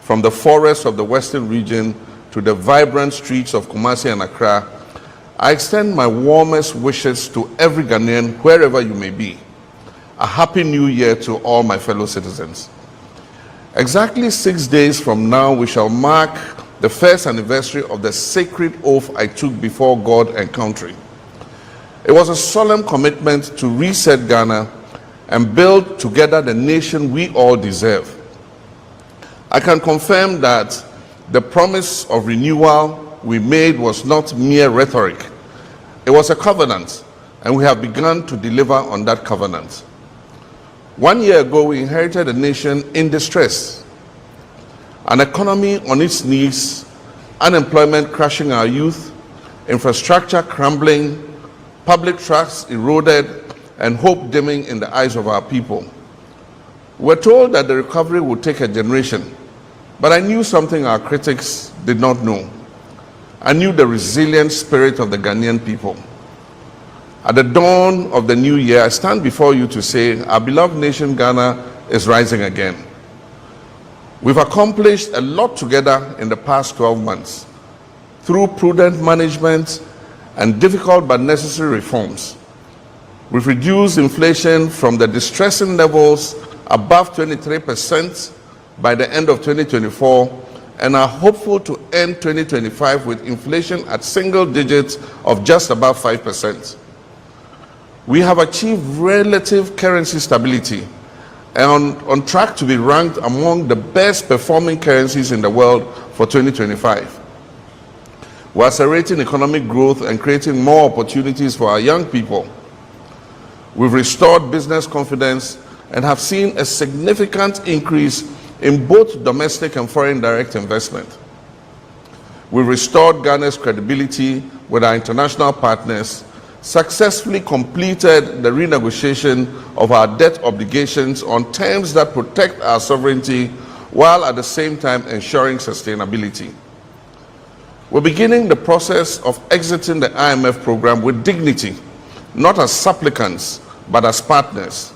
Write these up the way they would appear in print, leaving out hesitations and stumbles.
from the forests of the western region to the vibrant streets of Kumasi and Accra, I extend my warmest wishes to every Ghanaian, wherever you may be. A happy new year to all my fellow citizens. Exactly 6 days from now, we shall mark the first anniversary of the sacred oath I took before God and country. It was a solemn commitment to reset Ghana and build together the nation we all deserve. I can confirm that the promise of renewal we made was not mere rhetoric. It was a covenant, and we have begun to deliver on that covenant. 1 year ago, we inherited a nation in distress, an economy on its knees, unemployment crushing our youth, infrastructure crumbling, public trust eroded, and hope dimming in the eyes of our people. We're told that the recovery would take a generation, but I knew something our critics did not know. I knew the resilient spirit of the Ghanaian people. At the dawn of the new year, I stand before you to say, our beloved nation Ghana is rising again. We've accomplished a lot together in the past 12 months through prudent management and difficult but necessary reforms. We've reduced inflation from the distressing levels above 23% by the end of 2024 and are hopeful to end 2025 with inflation at single digits of just above 5%. We have achieved relative currency stability and on track to be ranked among the best performing currencies in the world for 2025. We're accelerating economic growth and creating more opportunities for our young people. We've restored business confidence and have seen a significant increase in both domestic and foreign direct investment. We restored Ghana's credibility with our international partners, successfully completed the renegotiation of our debt obligations on terms that protect our sovereignty while at the same time ensuring sustainability. We're beginning the process of exiting the IMF program with dignity, not as supplicants, but as partners.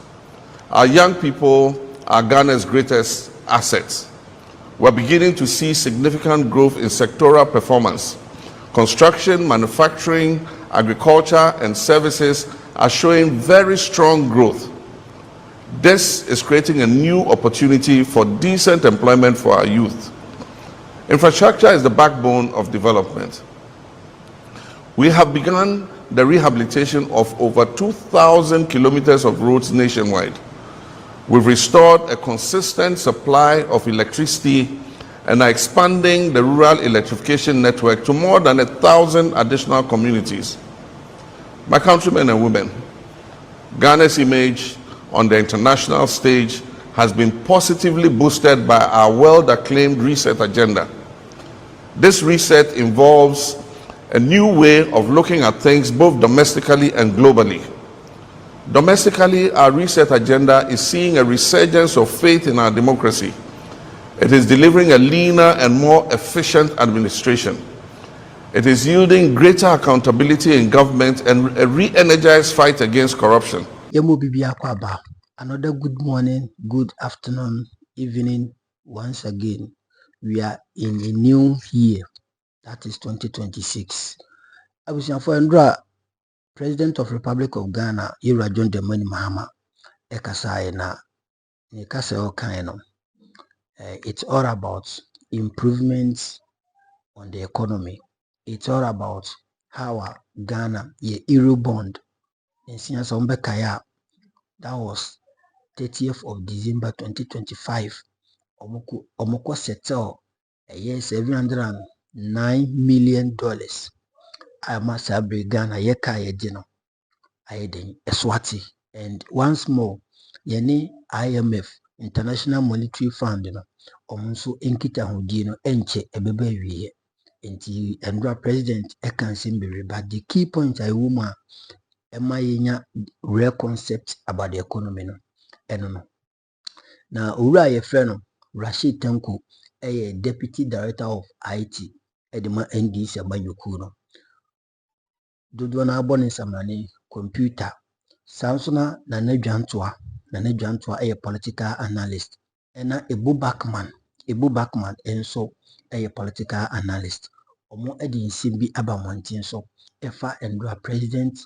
Our young people are Ghana's greatest assets. We're beginning to see significant growth in sectoral performance. Construction, manufacturing, agriculture, and services are showing very strong growth. This is creating a new opportunity for decent employment for our youth. Infrastructure is the backbone of development. We have begun the rehabilitation of over 2,000 kilometers of roads nationwide. We've restored a consistent supply of electricity and are expanding the rural electrification network to more than 1,000 additional communities. My countrymen and women, Ghana's image on the international stage has been positively boosted by our well-acclaimed reset agenda. This reset involves a new way of looking at things both domestically and globally. Domestically, our reset agenda is seeing a resurgence of faith in our democracy. It is delivering a leaner and more efficient administration. It is yielding greater accountability in government and a re-energized fight against corruption. Another good morning, good afternoon, evening. Once again, we are in a new year, that is 2026. I was Andra, President of Republic of Ghana, Ira John Demoni Mahama, Ekasai na Nekase Okaino. It's all about improvements on the economy. It's all about how Ghana, ye Euro bond, in Sinyasa Kaya, that was 30th of December 2025. Omoko settle a year $709 million. I must have Ghana yeka yedino. Ayedin Eswati. And once more, yeni IMF, International Monetary Fund, omunso enkita hodino enche ebebewiye. Enti Andra President Ekansimbiri, but the key point I woman emayenya real concept about the economy no. Eno. Na ura ye friend Rashid Tanko, a Deputy Director of IT, Edema NDC Abayukuno. Dudwana Bonin Samani Computer. Samsona Nane Jantua, a political analyst. Ena Ebu Backman, Ebu Backman enso a political analyst. Omo edi nsimbi abamontin so efa endra president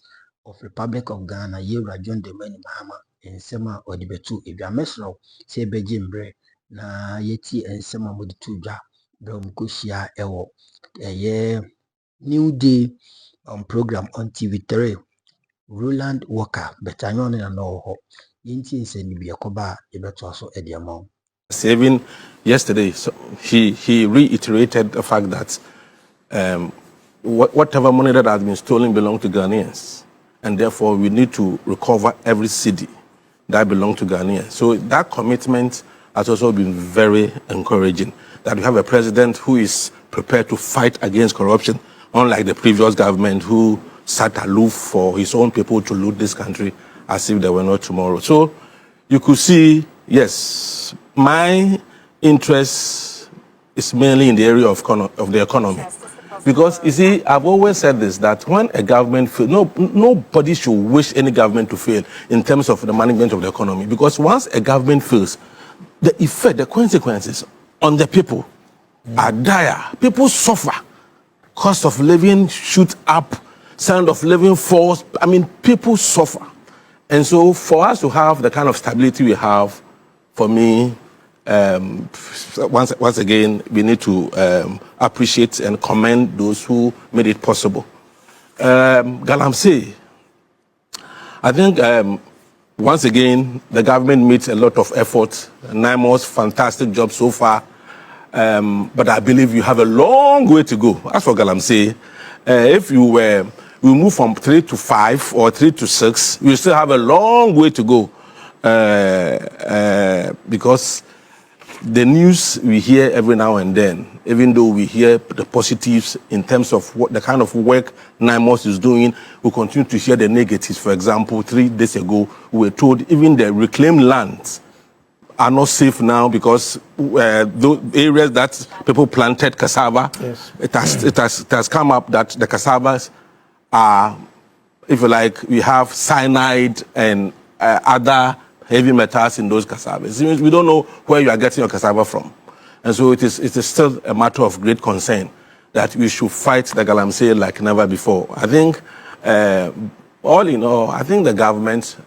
of Republic of Ghana Yewra John Dramani Mahama ensema odibetu edwamesro se ebejimbre na yeti ensema moditu dwa bromkoshia ewo New Day program on TV3 Roland Walker betanyo na no ho yenti enseni bi yakoba ebeto so ediamon. Even yesterday, so he reiterated the fact that whatever money that has been stolen belongs to Ghanaians, and therefore we need to recover every cedi that belongs to Ghanaians. So that commitment has also been very encouraging, that we have a president who is prepared to fight against corruption, unlike the previous government who sat aloof for his own people to loot this country as if there were no tomorrow. So you could see, yes, my interest is mainly in the area of the economy. Because, you see, I've always said this, that when a government fails, nobody should wish any government to fail in terms of the management of the economy. Because once a government fails, the effect, the consequences on the people are dire. People suffer. Cost of living shoots up. Standard of living falls. I mean, people suffer. And so for us to have the kind of stability we have, for me, once again, we need to appreciate and commend those who made it possible. Galamsey, I think once again, the government made a lot of effort. 9 months, fantastic job so far. But I believe you have a long way to go. As for Galamsey, if you were, we move from 3 to 5 or 3 to 6, we still have a long way to go. Because the news we hear every now and then, even though we hear the positives in terms of what the kind of work 9 months is doing, we continue to hear the negatives. For example, 3 days ago, we were told even the reclaimed lands are not safe now because those areas that people planted cassava, yes, it has come up that the cassavas are, if you like, we have cyanide and other heavy metals in those cassavas. We don't know where you are getting your cassava from. And so it is still a matter of great concern that we should fight the Galamsey like never before. I think, all in all, I think the government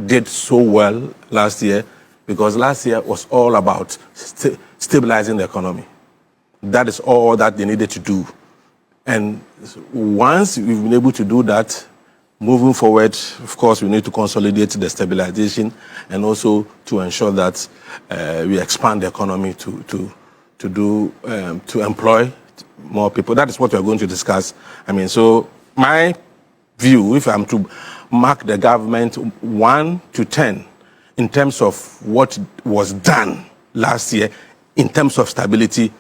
did so well last year because last year was all about stabilizing the economy. That is all that they needed to do. And once we've been able to do that, moving forward, of course, we need to consolidate the stabilization and also to ensure that we expand the economy to employ more people. That is what we are going to discuss. I mean, so my view, if I'm to mark the government 1 to 10 in terms of what was done last year, in terms of stability,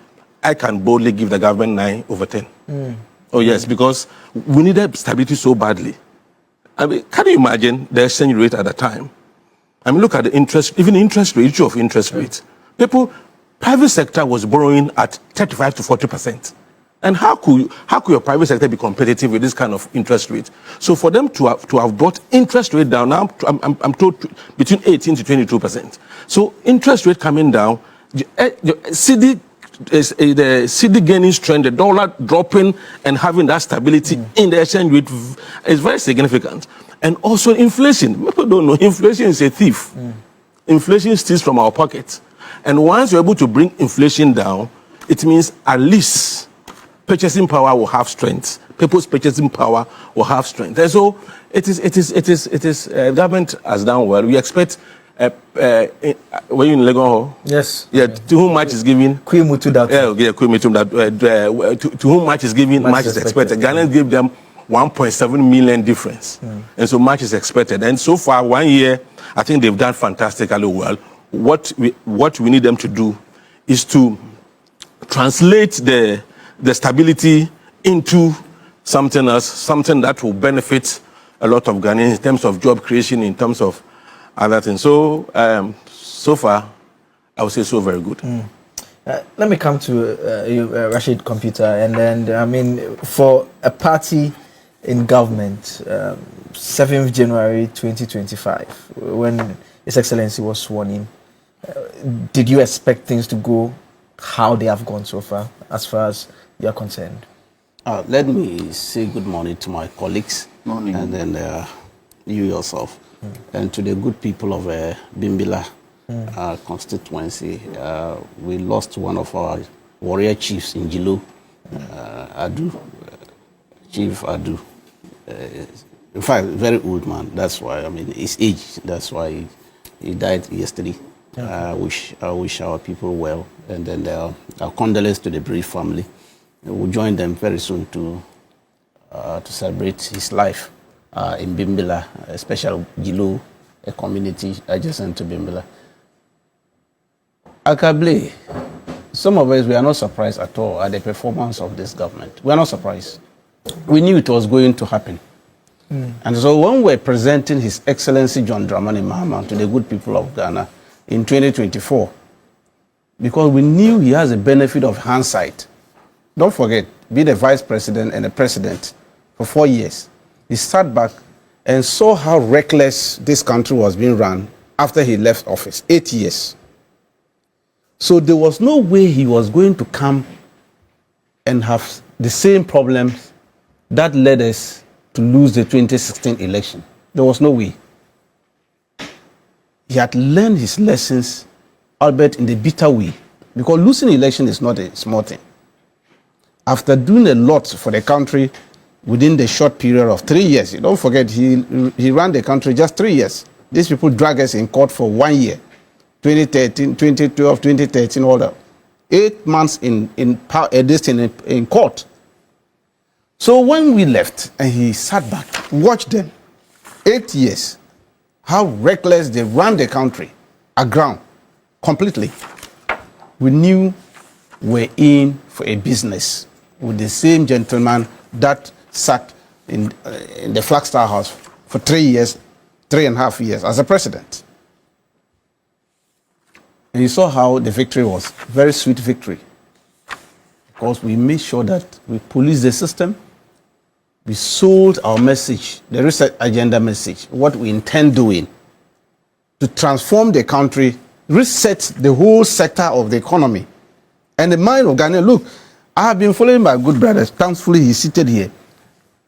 I can boldly give the government 9 over 10. Oh yes, because we needed stability so badly. I mean, can you imagine the exchange rate at the time? I mean, look at the interest, even interest rate, issue of interest rates. Private sector was borrowing at 35 to 40%. And how could your private sector be competitive with this kind of interest rate? So for them to have brought interest rate down, now I'm told between 18 to 22%. So interest rate coming down, the CD gaining strength, the dollar dropping and having that stability in the exchange rate is very significant. And also inflation. People don't know, inflation is a thief. Inflation steals from our pockets. And once you're able to bring inflation down, it means at least purchasing power will have strength. People's purchasing power will have strength. And so it is government has done well. We expect were you in Legon? Yes. Yeah. To whom much is given? To whom much is given, much is expected. Ghana gave them 1.7 million difference, and so much is expected. And so far, 1 year, I think they've done fantastically well. What we need them to do is to translate the stability into something else, something that will benefit a lot of Ghanaians in terms of job creation, in terms of other things. So, so far, I would say so very good. Let me come to you, Rashid Computer, and then, I mean, for a party in government, 7th January 2025, when His Excellency was sworn in, did you expect things to go how they have gone so far, as you're concerned? Let me say good morning to my colleagues, morning. And then you yourself, and to the good people of Bimbilla constituency. We lost one of our warrior chiefs in Jilo, Chief Adu. In fact, very old man. That's why, his age. That's why he died yesterday. Okay. I wish our people well, and then our condolences to the bereaved family. We'll join them very soon to celebrate his life in Bimbilla, especially Jilo, a community adjacent to Bimbilla. Akable, some of us, we are not surprised at all at the performance of this government. We are not surprised. We knew it was going to happen. And so when we're presenting His Excellency John Dramani Mahama to the good people of Ghana in 2024, because we knew he has a benefit of hindsight. Don't forget, being the vice president and the president for 4 years, he sat back and saw how reckless this country was being run after he left office, 8 years. So there was no way he was going to come and have the same problems that led us to lose the 2016 election. There was no way. He had learned his lessons, albeit in the bitter way, because losing election is not a small thing. After doing a lot for the country within the short period of 3 years, don't forget, he ran the country just 3 years. These people drag us in court for 1 year, 2013, 2012, 2013, all that. 8 months in court. So when we left and he sat back, watched them, 8 years, how reckless they ran the country aground completely. We knew we're in for a business with the same gentleman that sat in the Flagstaff House for 3 years, 3.5 years as a president. And you saw how the victory was, very sweet victory. Because we made sure that we policed the system, we sold our message, the reset agenda message, what we intend doing to transform the country, reset the whole sector of the economy. And the mind of Ghana, look, I have been following my good brothers. Thankfully, he's seated here.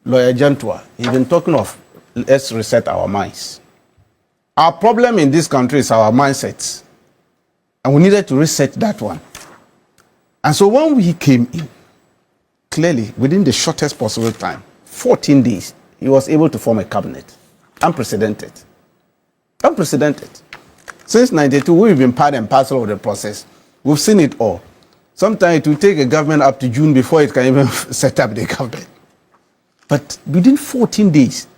Lawyer Jantua, he's been talking of let's reset our minds. Our problem in this country is our mindsets. And we needed to reset that one. And so when we came in, clearly, within the shortest possible time, 14 days, he was able to form a cabinet. Unprecedented. Unprecedented. Since 92, we've been part and parcel of the process. We've seen it all. Sometimes it will take a government up to June before it can even set up the government. But within 14 days,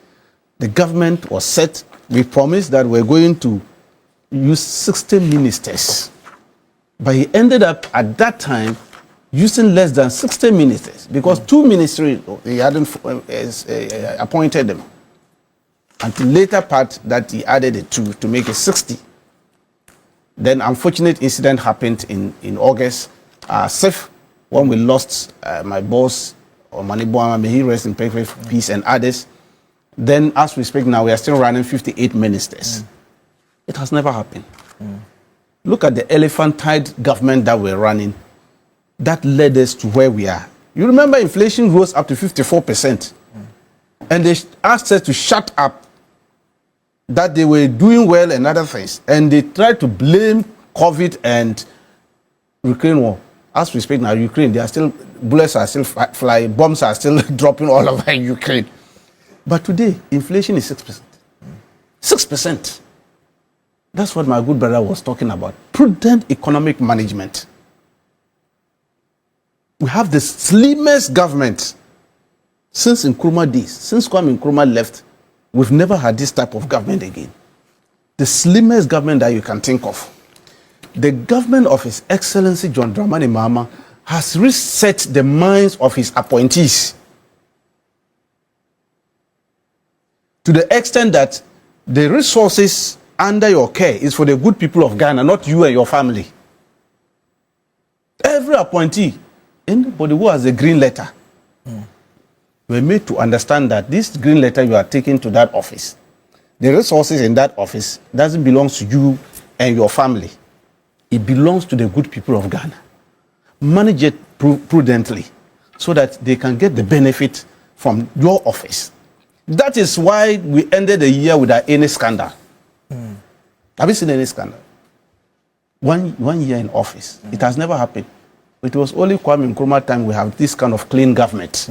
the government was set. We promised that we're going to use 60 ministers. But he ended up at that time using less than 60 ministers because 2 ministries, he hadn't appointed them. Until later part that he added the 2 to make it 60. Then unfortunate incident happened in August. SIF, when we lost my boss, Maniboama, may he rest in perfect peace, and others. Then as we speak now, we are still running 58 ministers. It has never happened. Look at the elephantine government that we're running. That led us to where we are. You remember inflation rose up to 54%. And they asked us to shut up, that they were doing well and other things. And they tried to blame COVID and Ukraine war. As we speak now, Ukraine, they are still, bullets are still flying, bombs are still dropping all over Ukraine. But today, inflation is 6%. 6%. That's what my good brother was talking about. Prudent economic management. We have the slimmest government since Nkrumah days. Since Kwame Nkrumah left, we've never had this type of government again. The slimmest government that you can think of. The government of His Excellency John Dramani Mahama has reset the minds of his appointees to the extent that the resources under your care is for the good people of Ghana, not you and your family. Every appointee, anybody who has a green letter, were made to understand that this green letter you are taking to that office, the resources in that office doesn't belong to you and your family. It belongs to the good people of Ghana. manage it prudently so that they can get the benefit from your office. That is why we ended the year without any scandal. Have you seen any scandal? One year in office. It has never happened. It was only Kwame Nkrumah time we have this kind of clean government.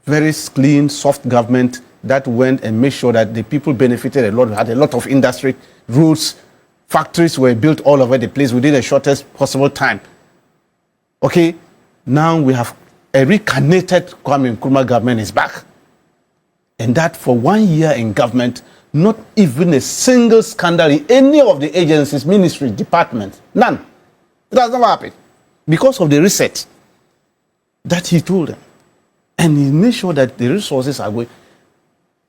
Very clean, soft government that went and made sure that the people benefited a lot. We had a lot of industry, roads, factories were built all over the place within the shortest possible time. Okay, now we have a reincarnated Kwame Nkrumah government is back. And that for 1 year in government, not even a single scandal in any of the agencies, ministry, departments, none. It has never happened. Because of the reset that he told them. And he made sure that the resources are going.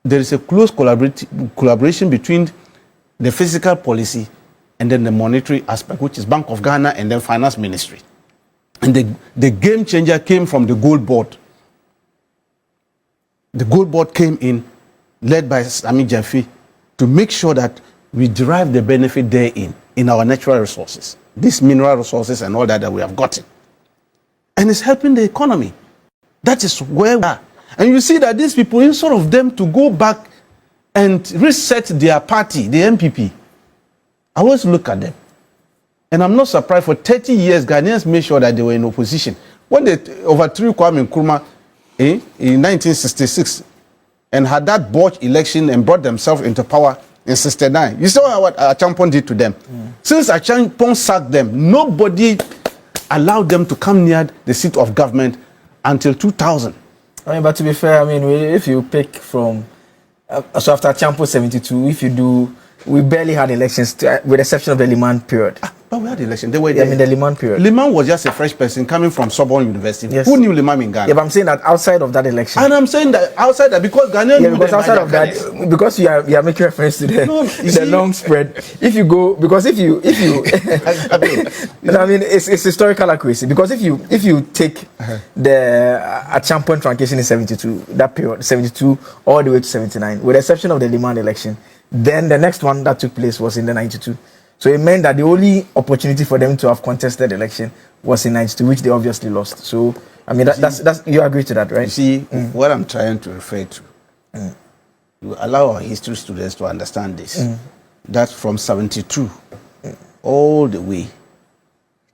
There is a close collaboration between the fiscal policy and then the monetary aspect, which is Bank of Ghana and then Finance Ministry. And the game changer came from the Gold Board. The Gold Board came in, led by Sami Jaffe, to make sure that we derive the benefit therein, in our natural resources, these mineral resources and all that we have gotten. And it's helping the economy. That is where we are. And you see that these people, instead of them to go back and reset their party, the NPP, I always look at them. And I'm not surprised, for 30 years, Ghanaians made sure that they were in opposition. When they overthrew Kwame Nkrumah in 1966 and had that botched election and brought themselves into power in 69, you saw what Achampong did to them. Since Achampong sacked them, nobody allowed them to come near the seat of government until 2000. I mean, but to be fair, I mean, if you pick from, so after Achampong 72, if you do, we barely had elections, with the exception of the Liman period. But we had elections. They were I mean, the Liman period. Liman was just a fresh person coming from Sorbonne University. Yes. Who knew Liman in Ghana? Yeah, but I'm saying that outside of that election. And I'm saying that outside that because Ghanaians knew because them outside by of their that, colours. because you are making reference to the, the long spread. If you go, because if you I mean, it's historical accuracy. Because if you take the Achampong truncation in 72, that period, 72 all the way to 79, with the exception of the Liman election, then the next one that took place was in the 92. So it meant that the only opportunity for them to have contested election was in 92, which they obviously lost. So, I mean, that's you agree to that, right? You see, what I'm trying to refer to, you allow our history students to understand this, that from 72 all the way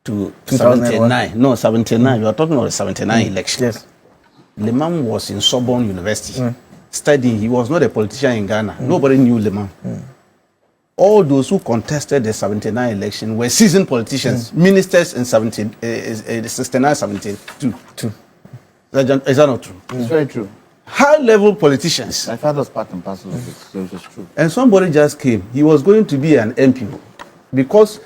to 79, no, 79, we are talking about the 79 election. Yes. Liman was in Sorbonne University, studying. He was not a politician in Ghana. Nobody knew Liman. All those who contested the 79 election were seasoned politicians, ministers in 69, 72. Is that not true? It's very true. High-level politicians. My father was part and parcel of it, so it was true. And somebody just came. He was going to be an MP because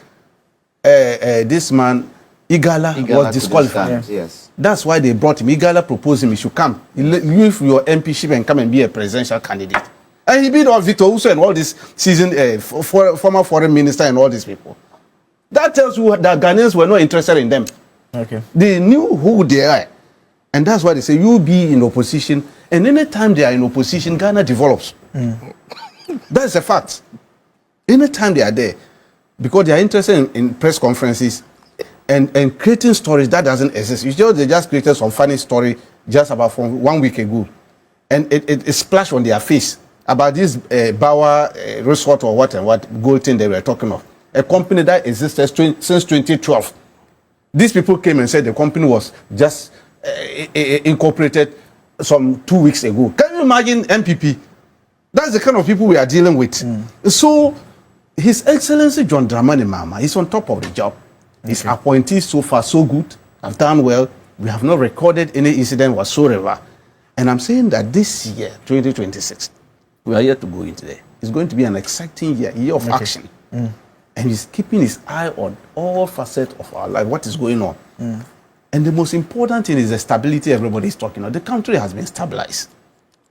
this man, Igala was disqualified. Yes. That's why they brought him. Igala proposed him. He should come. Leave your MPship and come and be a presidential candidate. And he beat all Victor Uso and all these seasoned former foreign minister and all these people. That tells you that Ghanaians were not interested in them. Okay. They knew who they are. And that's why they say, you be in opposition. And anytime they are in opposition, Ghana develops. That's a fact. Anytime they are there, because they are interested in press conferences and creating stories that doesn't exist. They just created some funny story just about from 1 week ago. And it splashed on their face about this Bauer resort or what gold thing they were talking of. A company that existed since 2012. These people came and said the company was just incorporated some 2 weeks ago. Can you imagine NPP? That's the kind of people we are dealing with. So, His Excellency John Dramani Mahama is on top of the job. His appointees so far so good, have done well. We have not recorded any incident whatsoever. And I'm saying that this year, 2026, we are yet to go into there. It's going to be an exciting year of action. And he's keeping his eye on all facets of our life, what is going on. And the most important thing is the stability everybody is talking about. The country has been stabilized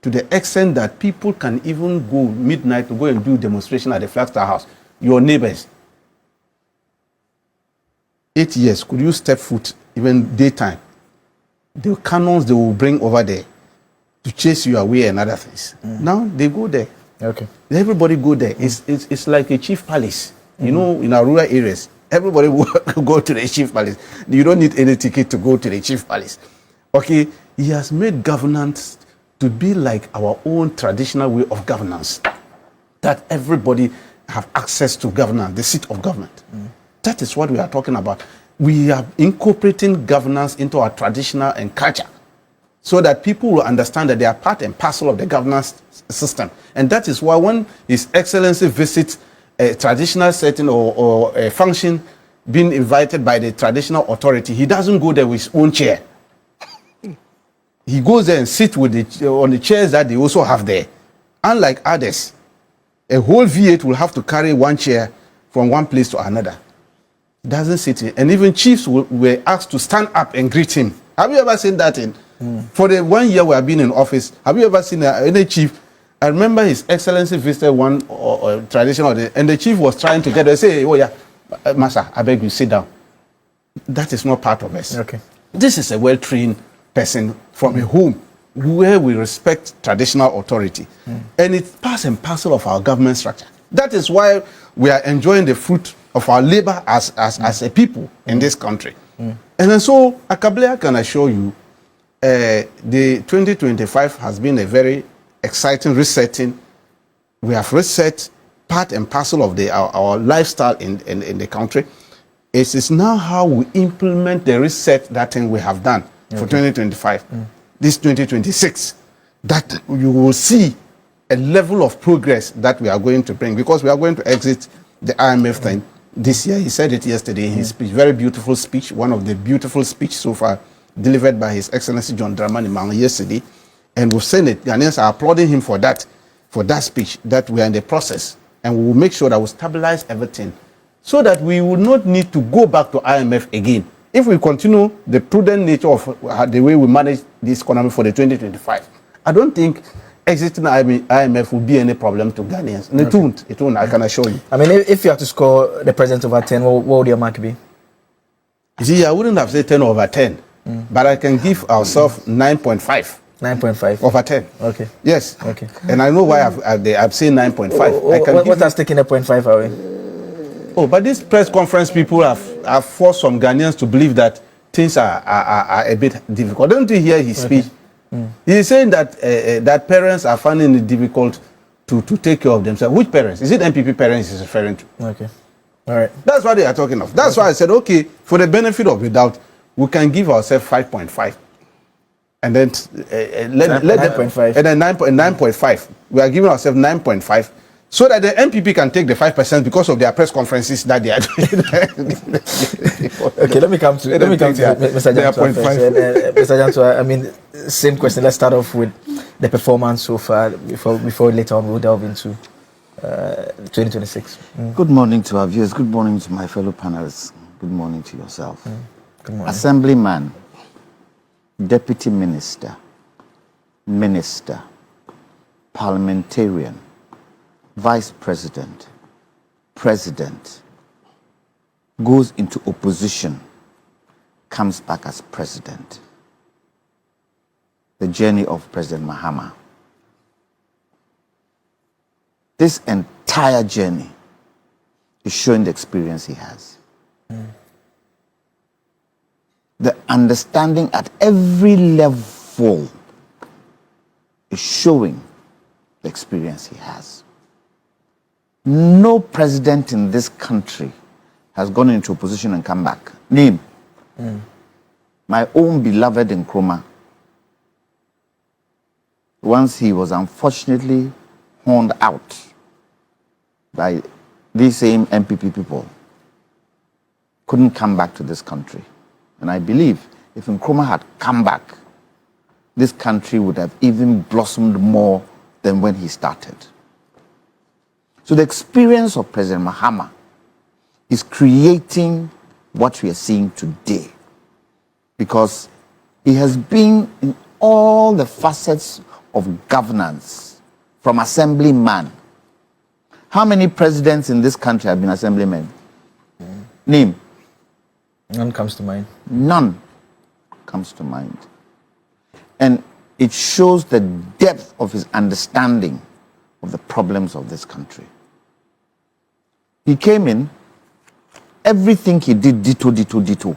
to the extent that people can even go midnight to go and do demonstration at the Flagstaff House. Your neighbors. 8 years, could you step foot even daytime? The cannons they will bring over there to chase you away and other things. Now they go there. Okay. Everybody go there. It's like a chief palace. You know, in our rural areas, Everybody will go to the chief palace. You don't need any ticket to go to the chief palace. Okay, he has made governance to be like our own traditional way of governance, that everybody have access to governance, the seat of government. That is what we are talking about. We are incorporating governance into our traditional and culture, so that people will understand that they are part and parcel of the governance system. And that is why when His Excellency visits a traditional setting or a function being invited by the traditional authority, he doesn't go there with his own chair. He goes there and sits with on the chairs that they also have there. Unlike others, a whole V8 will have to carry one chair from one place to another. He doesn't sit in. And even chiefs were asked to stand up and greet him. Have you ever seen that in? For the 1 year we have been in office, have you ever seen any chief? I remember His Excellency visited one traditional, and the chief was trying to get there, say, oh yeah, Master, I beg you, sit down. That is not part of us. Okay. This is a well-trained person from a home where we respect traditional authority. And it's part and parcel of our government structure. That is why we are enjoying the fruit of our labor as a people in this country. And then so, Akablea can assure you, the 2025 has been a very exciting resetting. We have reset part and parcel of our lifestyle in the country. It is now how we implement the reset that thing we have done for 2025. This 2026, that you will see a level of progress that we are going to bring, because we are going to exit the IMF thing this year. He said it yesterday in his speech, very beautiful speech, one of the beautiful speech so far delivered by His Excellency John Dramani Mahama yesterday. And we've seen it. Ghanaians are applauding him for that speech, that we are in the process. And we will make sure that we stabilize everything so that we will not need to go back to IMF again. If we continue the prudent nature of the way we manage this economy for the 2025, I don't think exiting IMF will be any problem to Ghanaians. And it won't, I can assure you. I mean, if you have to score the president over 10, what would your mark be? You see, I wouldn't have said 10 over 10, but I can give ourselves 9.5. 9.5 over 10. Okay. Yes. Okay. And I know why I've seen 9.5. What has taken a 0.5 away? Oh, but these press conference people have forced some Ghanaians to believe that things are a bit difficult. Don't you hear his speech? He's saying that that parents are finding it difficult to take care of themselves. Which parents? Is it NPP parents he's referring to? Okay. All right. That's what they are talking of. That's why I said, okay, for the benefit of the doubt, we can give ourselves 5.5. And then let 9.5. And then 9.5. We are giving ourselves 9.5 so that the NPP can take the 5% because of their press conferences that they are doing. Okay, let me come to Mr. Jantua first. Mr. Jantua, I mean, same question. Let's start off with the performance so far before later on we'll delve into 2026. Good morning to our viewers. Good morning to my fellow panelists. Good morning to yourself. Good morning. Assemblyman, Deputy Minister, Minister, Parliamentarian, Vice President, President, goes into opposition, comes back as President. The journey of President Mahama. This entire journey is showing the experience he has. The understanding at every level is showing the experience he has. No president in this country has gone into opposition and come back. Name. My own beloved Nkrumah. Once he was unfortunately horned out by these same NPP people, couldn't come back to this country. And I believe if Nkrumah had come back, this country would have even blossomed more than when he started. So the experience of President Mahama is creating what we are seeing today, because he has been in all the facets of governance, from assemblyman. How many presidents in this country have been assemblymen? Name. None comes to mind. None comes to mind. And it shows the depth of his understanding of the problems of this country. He came in everything he did, ditto.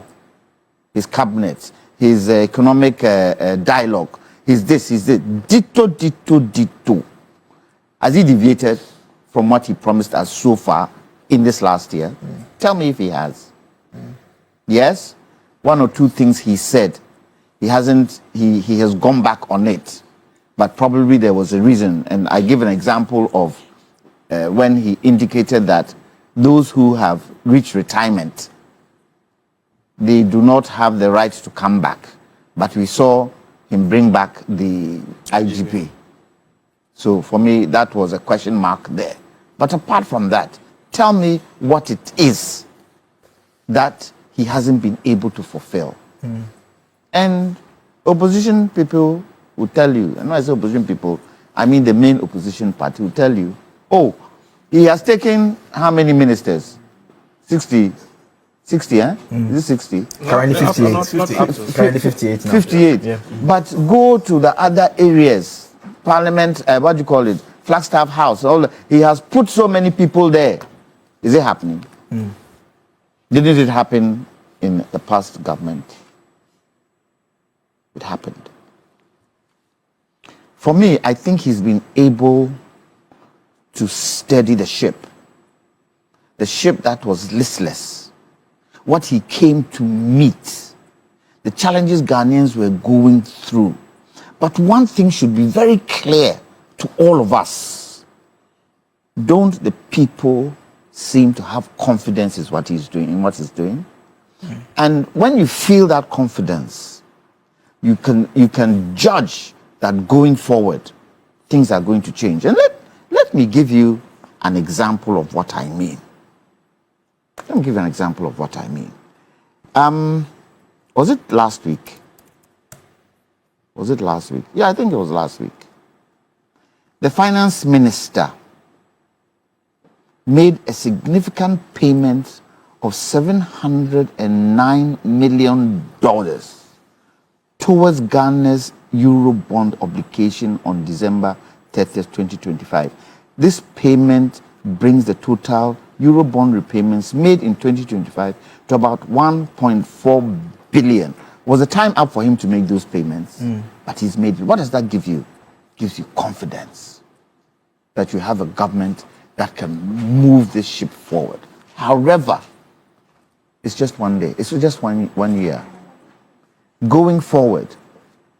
His cabinet, his economic dialogue, his this, ditto. Has he deviated from what he promised us so far in this last year? Tell me if he has. Yes, one or two things he said, he hasn't. He has gone back on it, but probably there was a reason. And I give an example of when he indicated that those who have reached retirement, they do not have the right to come back. But we saw him bring back the IGP. So for me, that was a question mark there. But apart from that, tell me what it is that he hasn't been able to fulfill. And opposition people will tell you, and when I say opposition people, I mean the main opposition party will tell you, oh, he has taken how many ministers? 60, eh? Is it 60? Currently 58. Currently 58 now. 58. Yeah. But go to the other areas, Parliament, what do you call it? Flagstaff House. He has put so many people there. Is it happening? Didn't it happen in the past government? It happened. For me, I think he's been able to steady the ship that was listless. What he came to meet, the challenges Ghanaians were going through. But one thing should be very clear to all of us. Don't the people seem to have confidence in what he's doing? And when you feel that confidence, you can judge that going forward, things are going to change. And let me give you an example of what I mean. Let me give you an example of what I mean. Was it last week? Yeah, I think it was last week. The finance minister made a significant payment of $709 million towards Ghana's Eurobond obligation on December 30th, 2025. This payment brings the total Eurobond repayments made in 2025 to about 1.4 billion. Was the time up for him to make those payments? But he's made it. What does that give you? It gives you confidence that you have a government that can move this ship forward. However, it's just one day. It's just one year. Going forward,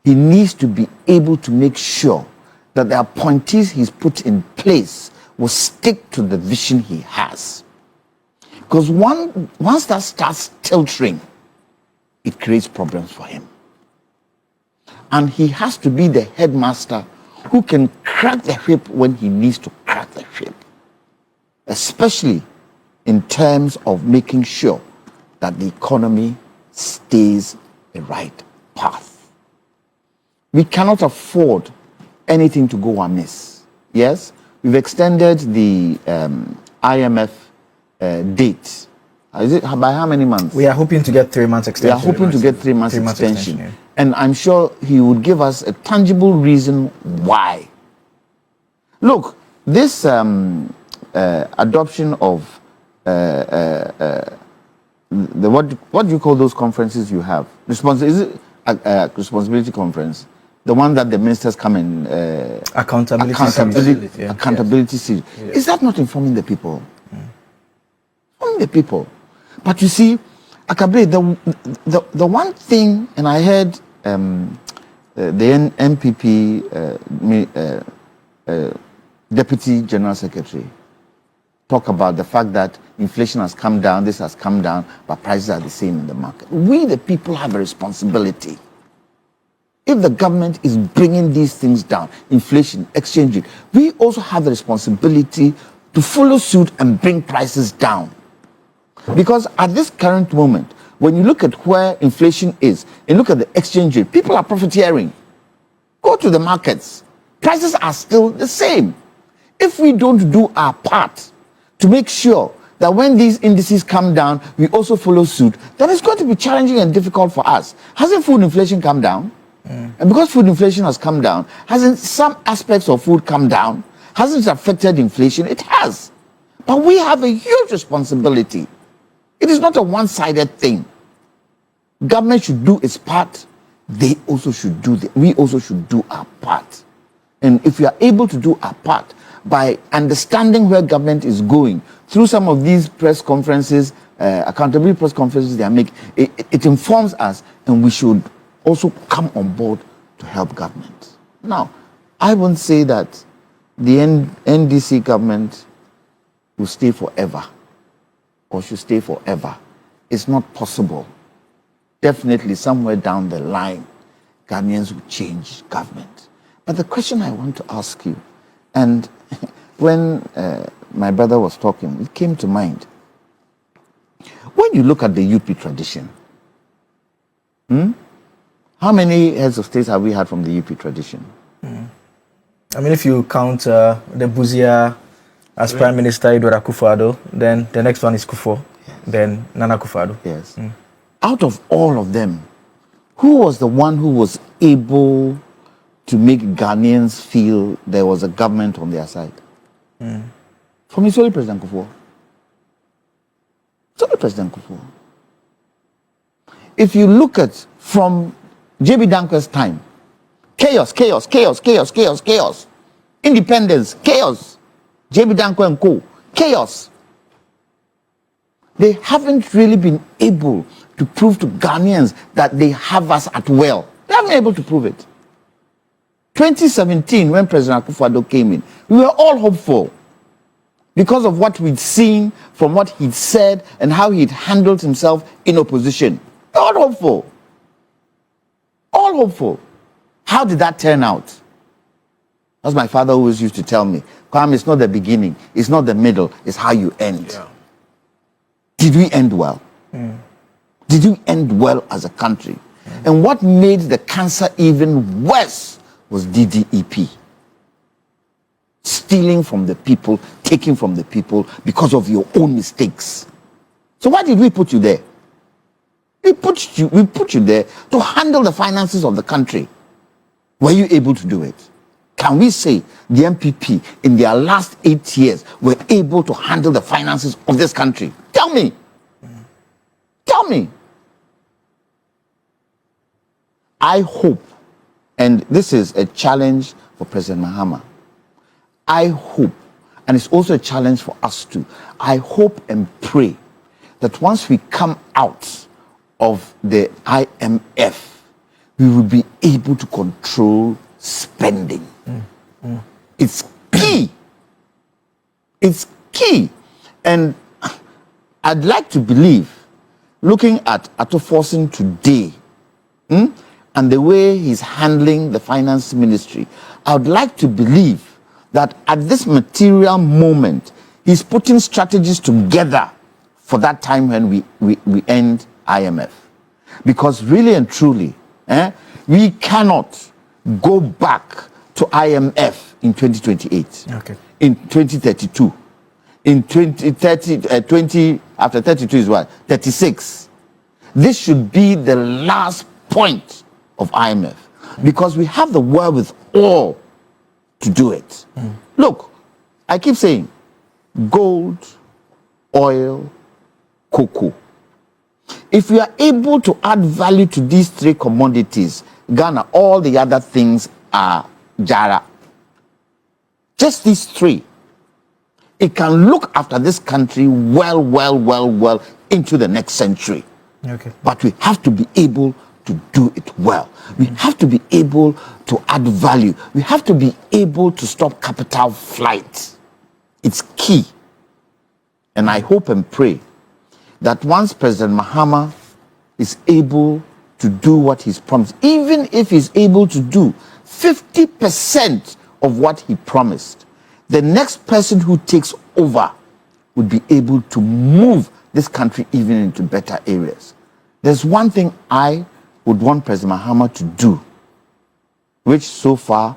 he needs to be able to make sure that the appointees he's put in place will stick to the vision he has. Because once that starts tilting, it creates problems for him. And he has to be the headmaster who can crack the whip when he needs to crack the whip. Especially in terms of making sure that the economy stays the right path. We cannot afford anything to go amiss. Yes, we've extended the IMF date. Is it by how many months? We are hoping to get 3 months extension. We are hoping to get 3 months extension. Yeah. And I'm sure he would give us a tangible reason why. Look, this adoption of what do you call those conferences you have? Is it a responsibility conference? The one that the ministers come in accountability series. Yes. Is that not informing the people? Informing the people. But you see, Akabe, the one thing, and I heard the NPP Deputy General Secretary talk about the fact that inflation has come down, this has come down, but prices are the same in the market. We, the people, have a responsibility. If the government is bringing these things down, inflation, exchange rate, we also have the responsibility to follow suit and bring prices down. Because at this current moment, when you look at where inflation is and look at the exchange rate, people are profiteering. Go to the markets. Prices are still the same. If we don't do our part to make sure that when these indices come down, we also follow suit, then it's going to be challenging and difficult for us. Hasn't food inflation come down? And because food inflation has come down, hasn't some aspects of food come down? Hasn't it affected inflation? It has. But we have a huge responsibility. It is not a one-sided thing. Government should do its part. They also should do we also should do our part. And if we are able to do our part by understanding where government is going through some of these press conferences, accountability press conferences they are making, it informs us, and we should also come on board to help government. Now, I won't say that the NDC government will stay forever or should stay forever. It's not possible. Definitely somewhere down the line, Ghanaians will change government. But the question I want to ask you, and when my brother was talking, it came to mind. When you look at the UP tradition, how many heads of states have we had from the UP tradition? I mean, if you count the Buzia as Prime Minister, Edward Akufo-Addo, then the next one is Kufuor, then Nana Akufo-Addo. Yes. Out of all of them, who was the one who was able to make Ghanaians feel there was a government on their side? For me, it's only President Kufuor. It's only President Kufuor. If you look at from J.B. Danko's time, chaos. Independence, chaos. J.B. Danko and co, chaos. They haven't really been able to prove to Ghanaians that they have us at will. They haven't been able to prove it. 2017, when President Akufo-Addo came in, we were all hopeful because of what we'd seen from what he'd said and how he'd handled himself in opposition. All hopeful. All hopeful. How did that turn out? As my father always used to tell me, Kwame, it's not the beginning, it's not the middle, it's how you end. Yeah. Did we end well? Did we end well as a country? And what made the cancer even worse was DDEP. Stealing from the people, taking from the people because of your own mistakes. So why did we put you there? We put you there to handle the finances of the country. Were you able to do it? Can we say the NPP in their last 8 years were able to handle the finances of this country? Tell me. Tell me. I hope, and this is a challenge for President Mahama, I hope, and it's also a challenge for us too, I hope and pray that once we come out of the IMF, we will be able to control spending. It's key. It's key. And I'd like to believe, looking at Ato Forson today, and the way he's handling the finance ministry, I would like to believe that at this material moment, he's putting strategies together for that time when we end IMF. Because really and truly, we cannot go back to IMF in 2028, in 2032, in 2030, after 32 is what? 36. This should be the last point of IMF because we have the wherewithal to do it. Look, I keep saying gold, oil, cocoa. If we are able to add value to these three commodities, Ghana, all the other things are jara. Just these three. It can look after this country well into the next century. But we have to be able to do it well. We have to be able to add value. We have to be able to stop capital flight. It's key. And I hope and pray that once President Mahama is able to do what he's promised, even if he's able to do 50% of what he promised, the next person who takes over would be able to move this country even into better areas. There's one thing I would want President Mahama to do, which so far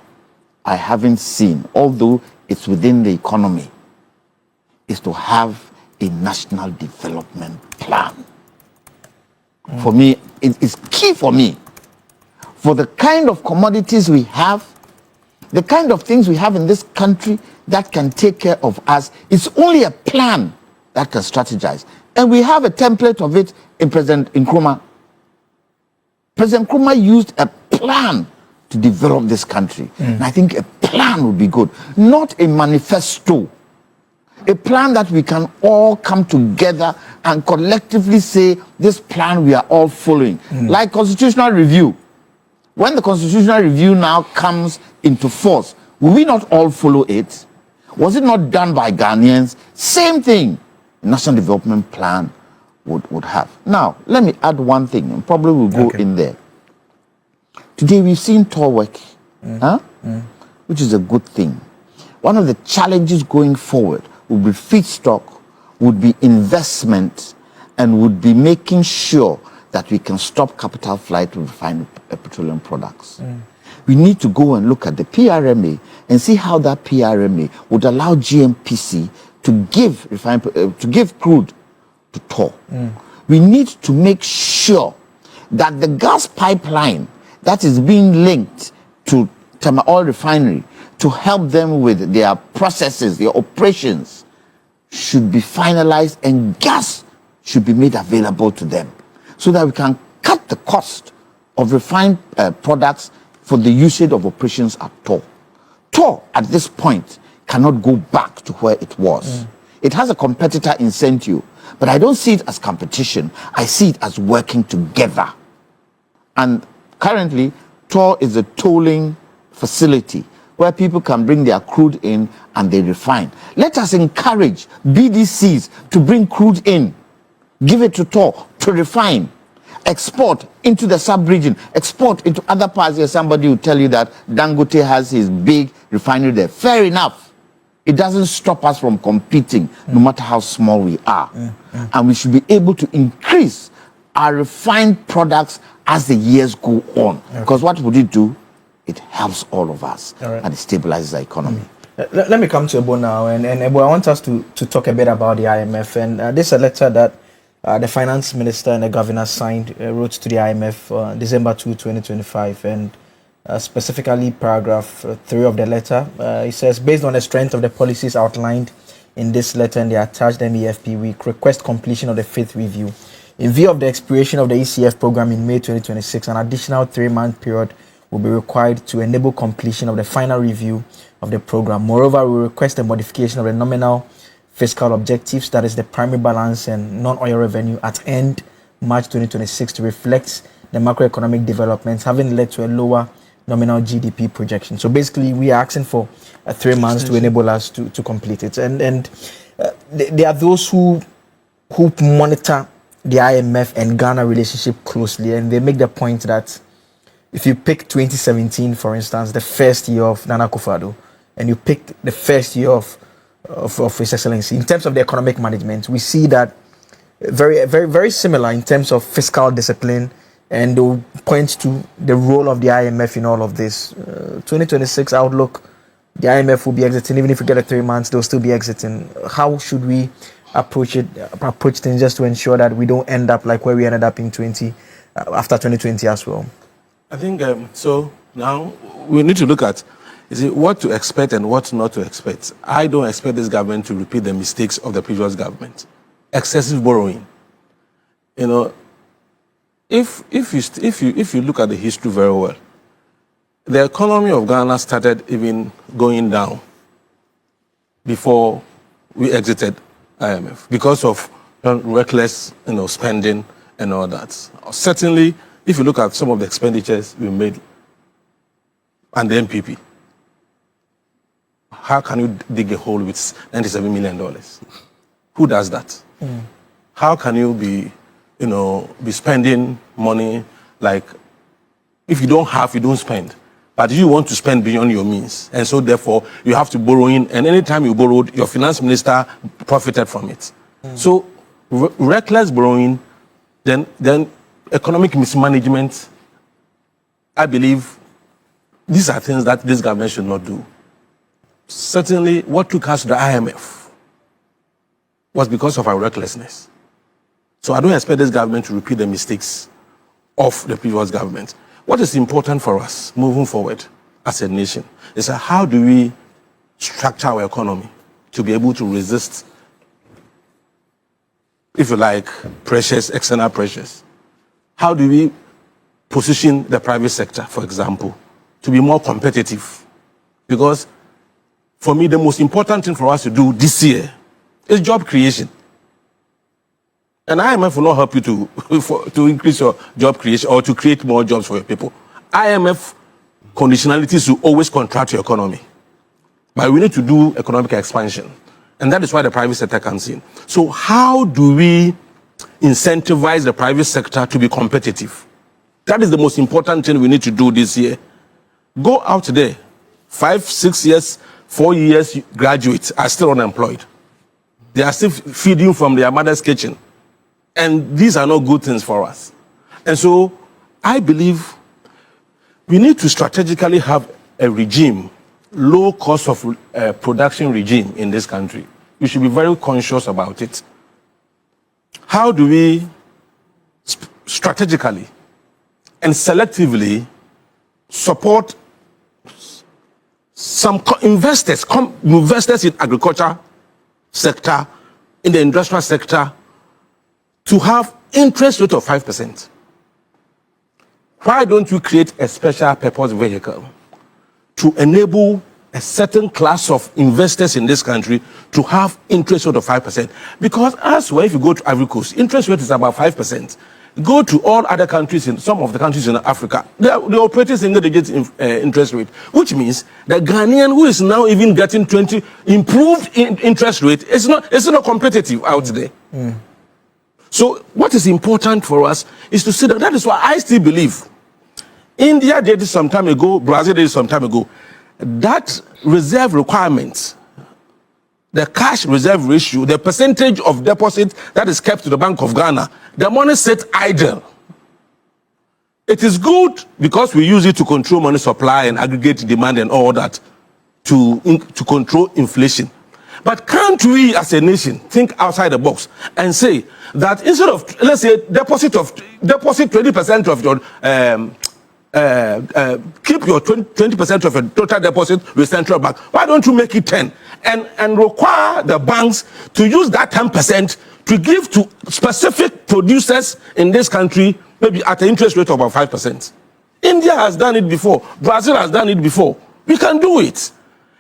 I haven't seen, although it's within the economy, is to have a national development plan. For me, it is key for me. For the kind of commodities we have, the kind of things we have in this country that can take care of us, it's only a plan that can strategize. And we have a template of it in President Nkrumah. President Nkrumah used a plan to develop this country. And I think a plan would be good, not a manifesto. A plan that we can all come together and collectively say, this plan we are all following. Like constitutional review. When the constitutional review now comes into force, will we not all follow it? Was it not done by Ghanaians? Same thing. National Development Plan would have. Now, let me add one thing, and probably we'll go in there. Today we've seen TOR work, which is a good thing. One of the challenges going forward would be feedstock, would be investment, and would be making sure that we can stop capital flight to refined petroleum products. We need to go and look at the PRMA and see how that PRMA would allow GMPC to give crude to TOR. We need to make sure that the gas pipeline that is being linked to Tama Oil Refinery to help them with their processes, their operations, should be finalized, and gas should be made available to them so that we can cut the cost of refined products for the usage of operations at TOR. TOR, at this point, cannot go back to where it was. It has a competitor in Sentio, but I don't see it as competition. I see it as working together. And currently, TOR is a tolling facility where people can bring their crude in and they refine. Let us encourage BDCs to bring crude in, give it to TOR to refine, export into the sub-region, export into other parts. Here, somebody will tell you that Dangote has his big refinery there. Fair enough. It doesn't stop us from competing, no matter how small we are. And we should be able to increase our refined products as the years go on. Because what would it do? It helps all of us, and it stabilizes the economy. Let me come to Ebo now, and Ebo, I want us to talk a bit about the IMF. And this is a letter that the finance minister and the governor signed, wrote to the IMF December 2, 2025, and specifically paragraph 3 of the letter. It says, based on the strength of the policies outlined in this letter and the attached MEFP, we request completion of the 5th review. In view of the expiration of the ECF program in May 2026, an additional 3-month period will be required to enable completion of the final review of the program. Moreover, we request a modification of the nominal fiscal objectives, that is the primary balance and non-oil revenue, at end March 2026 to reflect the macroeconomic developments having led to a lower nominal GDP projection. So basically, we are asking for 3 months to enable us to complete it. And there are those who monitor the IMF and Ghana relationship closely, and they make the point that if you pick 2017, for instance, the first year of Nana Akufo-Addo, and you pick the first year of His Excellency, in terms of the economic management, we see that very, very, very similar in terms of fiscal discipline, and they'll point to the role of the IMF in all of this. 2026 outlook, the IMF will be exiting. Even if we get 3 months, they'll still be exiting. How should we approach things just to ensure that we don't end up like where we ended up in after 2020 as well? I think so. Now we need to look at what to expect and what not to expect. I don't expect this government to repeat the mistakes of the previous government. Excessive borrowing. You know, if you look at the history very well, the economy of Ghana started even going down before we exited IMF because of reckless, spending and all that. Certainly, if you look at some of the expenditures we made and the NPP, how can you dig a hole with $97 million? Who does that? How can you be spending money like, if you don't have, you don't spend. But you want to spend beyond your means. And so therefore, you have to borrow in. And anytime you borrowed, your finance minister profited from it. So reckless borrowing, then economic mismanagement, I believe these are things that this government should not do. Certainly, what took us to the IMF was because of our recklessness. So I don't expect this government to repeat the mistakes of the previous government. What is important for us moving forward as a nation is how do we structure our economy to be able to resist if you like, pressures, external pressures. How do we position the private sector, for example, to be more competitive? Because for me, the most important thing for us to do this year is job creation. And IMF will not help you to increase your job creation or to create more jobs for your people. IMF conditionalities will always contract your economy. But we need to do economic expansion. And that is why the private sector comes in. So how do we incentivize the private sector to be competitive? That is the most important thing we need to do this year. Go out there. 5, 6 years, 4 years graduates are still unemployed. They are still feeding from their mother's kitchen. And these are not good things for us. And so I believe we need to strategically have a regime, low cost of production regime in this country. We should be very conscious about it. How do we strategically and selectively support some investors in agriculture sector, in the industrial sector, to have interest rate of 5%? Why don't we create a special purpose vehicle to enable a certain class of investors in this country to have interest rate of 5%? Because as well, if you go to Ivory Coast, interest rate is about 5%. Go to all other countries, in some of the countries in Africa, they operate single-digit interest rate, which means the Ghanaian who is now even getting 20 improved interest rate is not competitive out there. So what is important for us is to see that. That is why I still believe India did it some time ago, Brazil did it some time ago, that reserve requirement, the cash reserve ratio, the percentage of deposit that is kept to the Bank of Ghana, the money sits idle. It is good because we use it to control money supply and aggregate demand and all that to control inflation. But can't we as a nation think outside the box and say that instead of, let's say, deposit 20% of your keep your 20% of your total deposit with central bank. Why don't you make it 10 and require the banks to use that 10% to give to specific producers in this country, maybe at an interest rate of about 5%? India has done it before. Brazil has done it before. We can do it.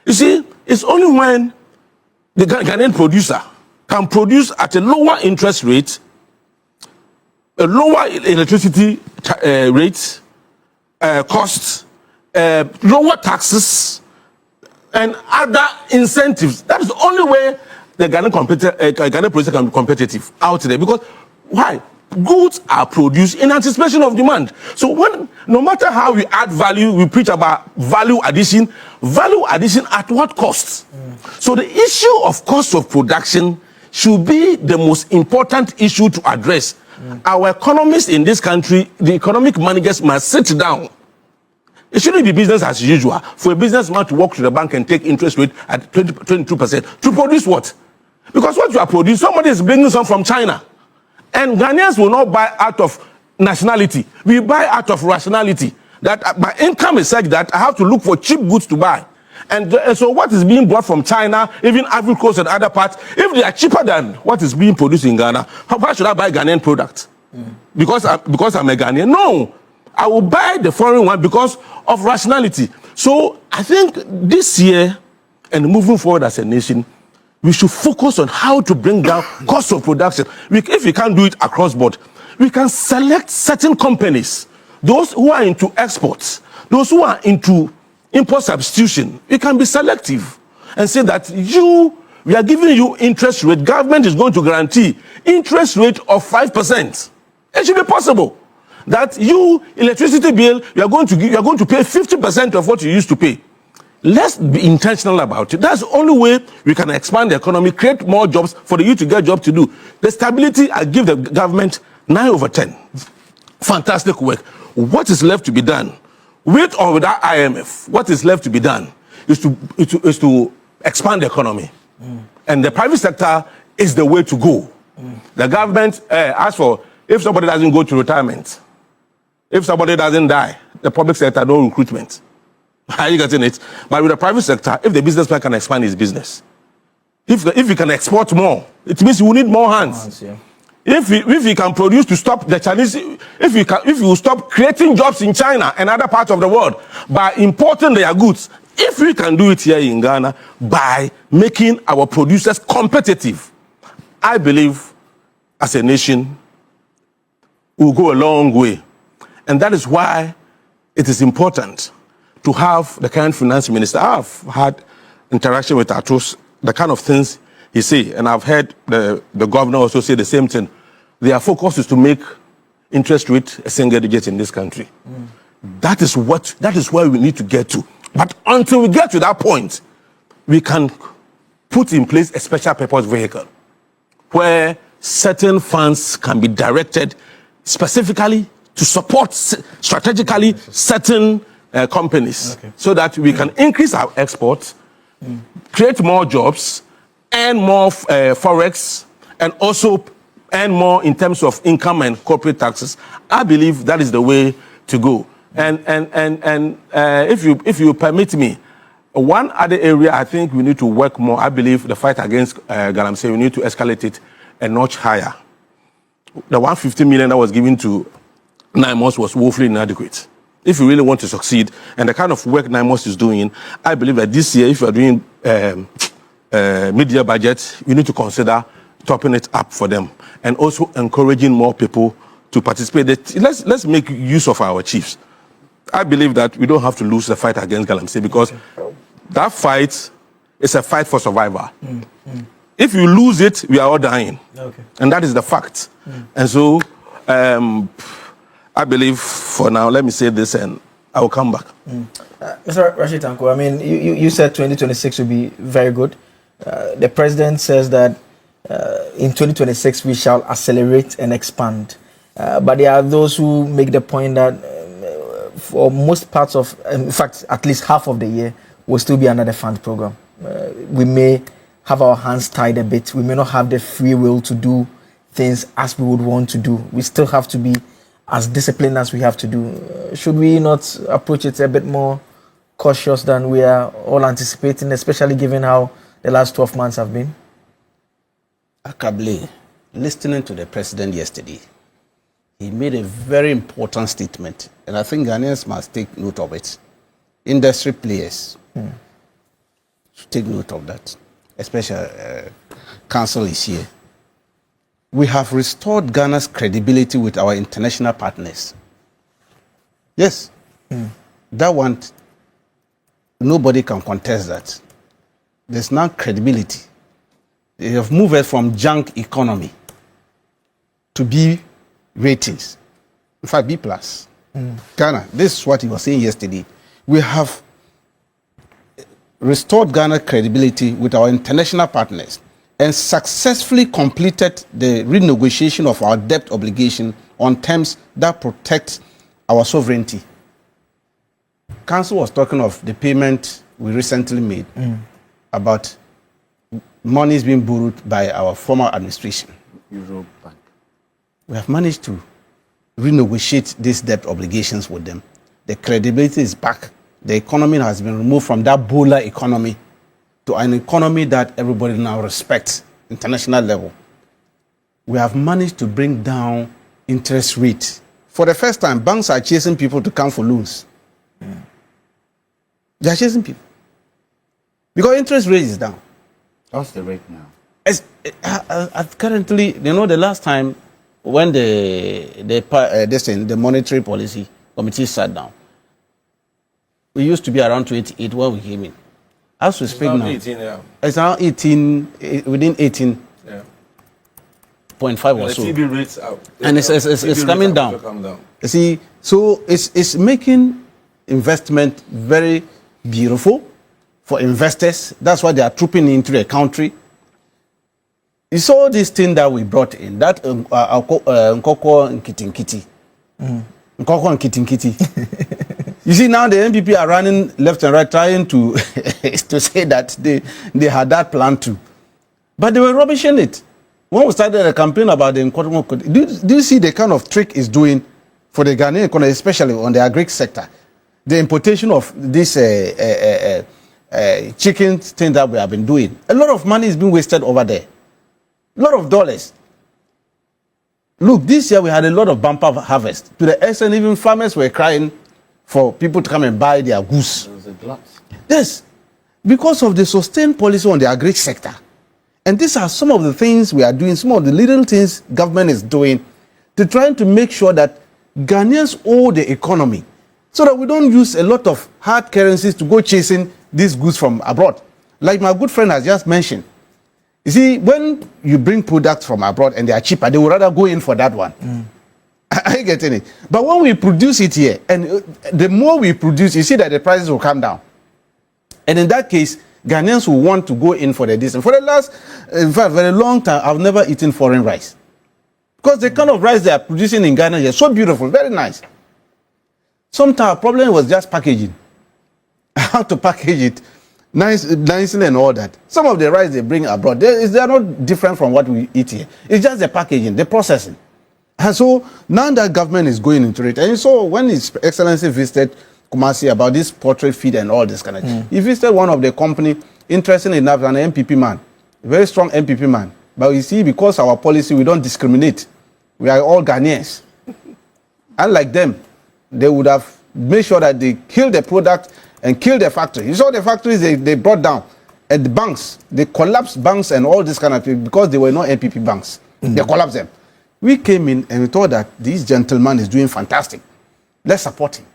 You see, it's only when the Ghanaian producer can produce at a lower interest rate, a lower electricity rate, costs, lower taxes, and other incentives. That is the only way the Ghanaian producer can be competitive out there. Because why? Goods are produced in anticipation of demand. So no matter how we add value, we preach about value addition at what cost? So the issue of cost of production should be the most important issue to address. Our economists in this country, the economic managers must sit down. It shouldn't be business as usual for a businessman to walk to the bank and take interest rate at 22% to produce what? Because what you are producing, somebody is bringing some from China. And Ghanaians will not buy out of nationality. We buy out of rationality. That my income is such that I have to look for cheap goods to buy. And so what is being brought from China, even Ivory Coast and other parts, if they are cheaper than what is being produced in Ghana, why should I buy Ghanaian products? Because I'm a Ghanaian? No. I will buy the foreign one because of rationality. So I think this year and moving forward as a nation, we should focus on how to bring down cost of production. If we can't do it across board, we can select certain companies, those who are into exports, those who are into import substitution. We can be selective and say that we are giving you interest rate. Government is going to guarantee interest rate of 5%. It should be possible that electricity bill, you are going to pay 50% of what you used to pay. Let's be intentional about it. That's the only way we can expand the economy, create more jobs for the youth to get jobs to do. The stability, I give the government 9 over 10. Fantastic work. What is left to be done? With or without IMF, what is left to be done is to expand the economy. And the private sector is the way to go. The government asks for, if somebody doesn't go to retirement, if somebody doesn't die, the public sector, no recruitment. Are you getting it? But with the private sector, if the businessman can expand his business, if we can export more, it means we need more hands. if we can produce to stop the Chinese, if you stop creating jobs in China and other parts of the world by importing their goods, if we can do it here in Ghana by making our producers competitive, I believe as a nation we'll go a long way. And that is why it is important to have the current finance minister. I've had interaction with Atos, the kind of things he say, and I've heard the governor also say the same thing. Their focus is to make interest rate a single digit in this country. That is where we need to get to. But until we get to that point, we can put in place a special purpose vehicle where certain funds can be directed specifically to support strategically certain companies, so that we can increase our exports, create more jobs, earn more forex, and also earn more in terms of income and corporate taxes. I believe that is the way to go. And if you permit me, one other area I think we need to work more. I believe the fight against galamsey, we need to escalate it a notch higher. The 150 million that was given to 9 months was woefully inadequate. If you really want to succeed, and the kind of work 9 months is doing, I believe that this year, if you are doing mid-year budget, you need to consider topping it up for them and also encouraging more people to participate. Let's make use of our chiefs. I believe that we don't have to lose the fight against galamsey, because that fight is a fight for survival. If you lose it, we are all dying. And that is the fact. And so I believe for now, let me say this and I will come back. Mr. Rashid Tanko, I mean, you said 2026 will be very good. The president says that in 2026 we shall accelerate and expand. But there are those who make the point that for most parts of, in fact, at least half of the year, will still be another fund program. We may have our hands tied a bit. We may not have the free will to do things as we would want to do. We still have to be as disciplined as we have to do. Should we not approach it a bit more cautious than we are all anticipating, especially given how the last 12 months have been? Akable, listening to the president yesterday, he made a very important statement, and I think Ghanaians must take note of it. Industry players should take note of that, especially Council is here. We have restored Ghana's credibility with our international partners. Yes, that one, nobody can contest that. There's now credibility. They have moved us from junk economy to B ratings. In fact, B+. Ghana, this is what he was saying yesterday. We have restored Ghana's credibility with our international partners and successfully completed the renegotiation of our debt obligation on terms that protect our sovereignty. Council was talking of the payment we recently made about monies being borrowed by our former administration. Euro Bank. We have managed to renegotiate these debt obligations with them. The credibility is back. The economy has been removed from that bowler economy to an economy that everybody now respects, international level. We have managed to bring down interest rates. For the first time, banks are chasing people to come for loans. They are chasing people. Because interest rate is down. What's the rate now? Currently, you know, the last time when the monetary policy committee sat down, we used to be around 28 when we came in. As we speak now, 18, yeah. It's around 18, within 18.5 or so. The TB rates out. And it's coming down. Come down. You see, so it's making investment very beautiful for investors. That's why they are trooping into the country. You saw this thing that we brought in, that Nkoko and Kitinkiti. Nkoko and Kitinkiti. You see, now the NPP are running left and right, trying to to say that they had that plan too. But they were rubbishing it. When we started a campaign about the Nkrumah, do you see the kind of trick it's doing for the Ghanaian economy, especially on the agri sector? The importation of this chicken thing that we have been doing. A lot of money is being wasted over there. A lot of dollars. Look, this year we had a lot of bumper harvest. To the extent even farmers were crying for people to come and buy their goose. There was a glut. Yes, because of the sustained policy on the agri sector. And these are some of the things we are doing, some of the little things government is doing to try to make sure that Ghanaians owe the economy so that we don't use a lot of hard currencies to go chasing these goods from abroad. Like my good friend has just mentioned. You see, when you bring products from abroad and they are cheaper, they would rather go in for that one. Are you getting it? But when we produce it here, and the more we produce, you see that the prices will come down. And in that case, Ghanaians will want to go in for the distance. For the last, in fact, very long time, I've never eaten foreign rice. Because the kind of rice they are producing in Ghana is so beautiful, very nice. Sometimes our problem was just packaging. How to package it nicely and all that. Some of the rice they bring abroad, they are not different from what we eat here. It's just the packaging, the processing. And so now that government is going into it, and so when His Excellency visited Kumasi about this portrait feed and all this kind of thing, he visited one of the company, interesting enough, an NPP man, a very strong NPP man. But you see, because our policy, we don't discriminate. We are all Ghanaians. Unlike them, they would have made sure that they kill the product and kill the factory. You saw the factories they brought down, and the banks, they collapsed banks and all this kind of thing because they were not NPP banks. They collapsed them. We came in and we thought that this gentleman is doing fantastic. Let's support him.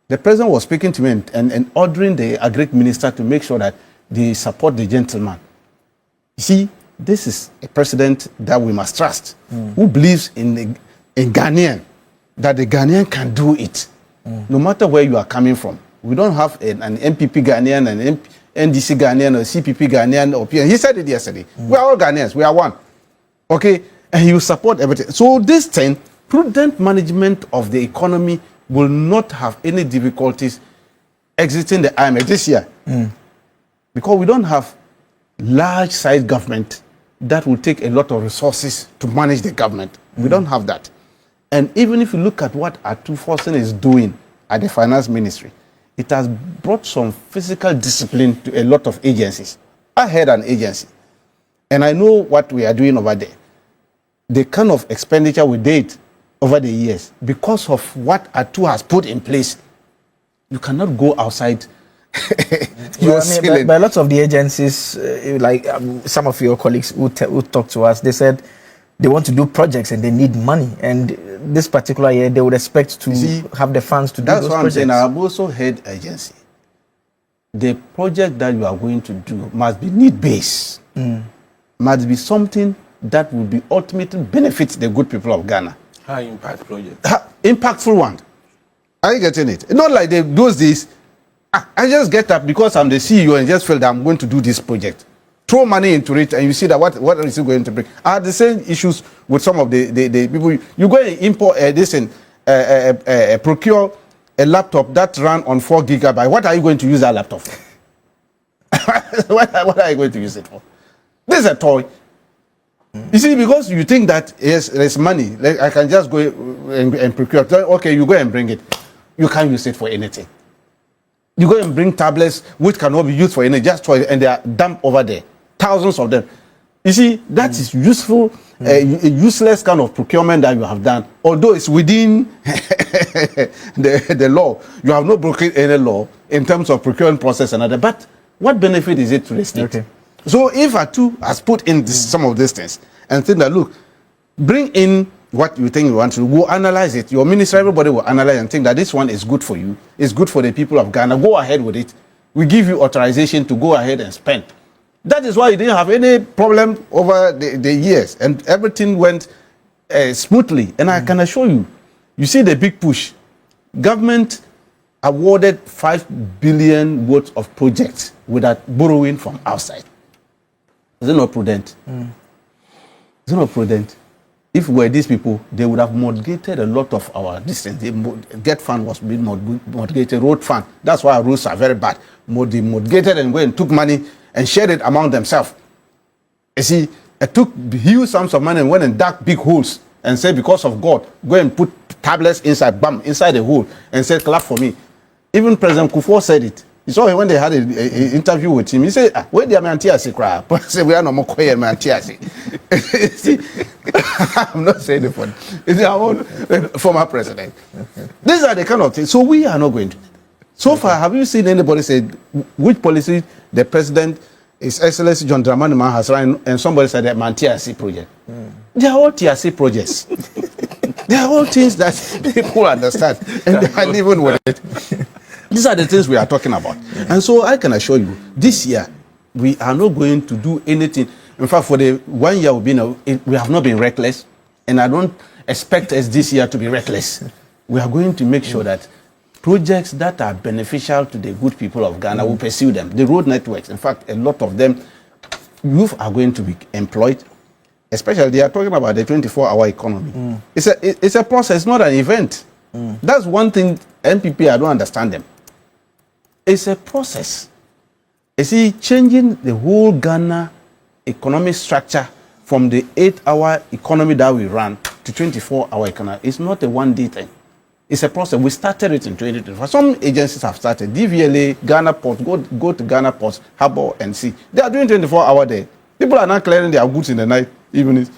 The president was speaking to me and ordering the agri minister to make sure that they support the gentleman. You see, this is a president that we must trust, who believes in Ghanaian, that the Ghanaian can do it, no matter where you are coming from. We don't have an NPP Ghanaian, an NDC Ghanaian, or CPP Ghanaian, or PN. He said it yesterday. We are all Ghanaians. We are one. Okay? And he will support everything. So this thing, prudent management of the economy will not have any difficulties exiting the IMF this year. Because we don't have large-sized government that will take a lot of resources to manage the government. We don't have that. And even if you look at what Atu Forsen is doing at the finance ministry, it has brought some physical discipline to a lot of agencies. I head an agency, and I know what we are doing over there. The kind of expenditure we did over the years, because of what Atu has put in place, you cannot go outside. But lots of the agencies, like some of your colleagues who talk to us, they said they want to do projects and they need money. And this particular year, they would expect to have the funds to do those projects. That's what I'm saying. I've also head agency. The project that you are going to do must be need-based. Must be something that will be ultimately benefits the good people of Ghana. High impact project. Impactful one. Are you getting it? Not like those days. I just get up because I'm the CEO and just feel that I'm going to do this project. Throw money into it and you see that what is it going to bring? I had the same issues with some of the people. You go and import this and procure a laptop that ran on 4 gigabytes. What are you going to use that laptop for? What are you going to use it for? This is a toy. You see, because you think that yes, there's money, like I can just go and procure. Okay, you go and bring it. You can't use it for anything. You go and bring tablets which cannot be used for anything, just toys, and they are dumped over there. Thousands of them. You see, that is useful, useless kind of procurement that you have done. Although it's within the law, you have not broken any law in terms of procurement process and other. But what benefit is it to the state? Okay. So if Atu has put in some of these things and think that, look, bring in what you think you want to, we'll analyze it. Your minister, everybody will analyze and think that this one is good for you, it's good for the people of Ghana. Go ahead with it. We give you authorization to go ahead and spend. That is why you didn't have any problem over the years, and everything went smoothly. And I can assure you, you see the big push. Government awarded 5 billion worth of projects without borrowing from outside. Is it not prudent? Is it not prudent? If we were these people, they would have mortgated a lot of our distance. The GET fund was being mortgated, road fund. That's why our roads are very bad. They mortgated and went and took money and shared it among themselves. You see, it took huge sums of money and went and dug big holes and said, because of God, go and put tablets inside the hole and said, clap for me. Even President Kufuor said it. You saw when they had an interview with him. He said, "Where the Mantiasi crap?" I said, "We are no more quiet Mantiasi." I'm not saying it for. It's our own former president. These are the kind of things. So we are not going to. So far, have you seen anybody say which policy the president, His Excellency John Dramani Mahama has run, and somebody said that TRC project? They are all TRC projects. They are all things that people understand, and they are living with it. These are the things we are talking about. And so I can assure you, this year, we are not going to do anything. In fact, for the 1 year we have not been reckless, and I don't expect us this year to be reckless. We are going to make sure that projects that are beneficial to the good people of Ghana will pursue them. The road networks, in fact, a lot of them, youth are going to be employed. Especially, they are talking about the 24-hour economy. It's a process, not an event. That's one thing, NPP, I don't understand them. It's a process. You see, changing the whole Ghana economic structure from the 8-hour economy that we run to 24-hour economy is not a one-day thing. It's a process. We started it in 2024. Some agencies have started. DVLA, Ghana Ports, go to Ghana Ports, Harbour and see. They are doing 24-hour there. People are not clearing their goods in the night, evenings.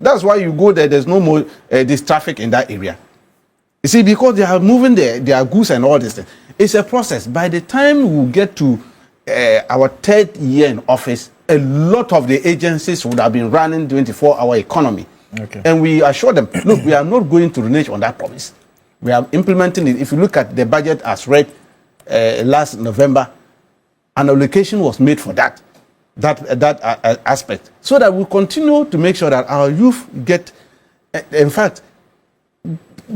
That's why you go there, there's no more this traffic in that area. You see, because they are moving their goods and all this thing. It's a process. By the time we get to our 3rd year in office, a lot of the agencies would have been running 24-hour economy. Okay. And we assure them, look, we are not going to renege on that promise. We are implementing it. If you look at the budget as read last November, an allocation was made for that aspect, so that we continue to make sure that our youth get, in fact,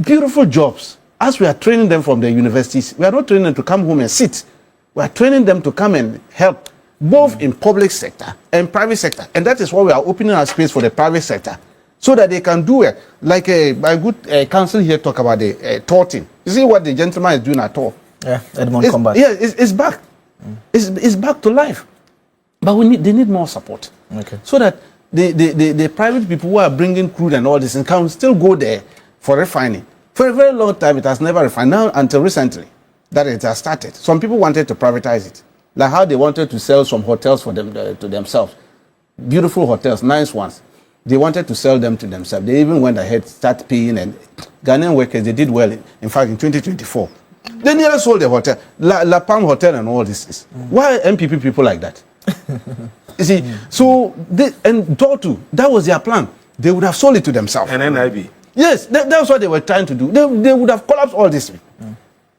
beautiful jobs. As we are training them from the universities, we are not training them to come home and sit. We are training them to come and help, both in public sector and private sector. And that is why we are opening our space for the private sector, so that they can do it. Like my good counsel here talk about the torting. You see what the gentleman is doing at all? Yeah, Edmond Combat. Yeah, it's back. It's back to life. But they need more support. Okay. So that the private people who are bringing crude and all this and can still go there for refining. For a very long time, it has never refined. Now, until recently, that it has started. Some people wanted to privatize it. Like how they wanted to sell some hotels for them to themselves. Beautiful hotels, nice ones. They wanted to sell them to themselves. They even went ahead, start paying, and Ghanaian workers, they did well. In fact, in 2024, they nearly sold the hotel, La Palm Hotel and all this. Why NPP people like that? You see, so and Tortu, that was their plan. They would have sold it to themselves. And NIB. Yes, that's what they were trying to do. They would have collapsed all this.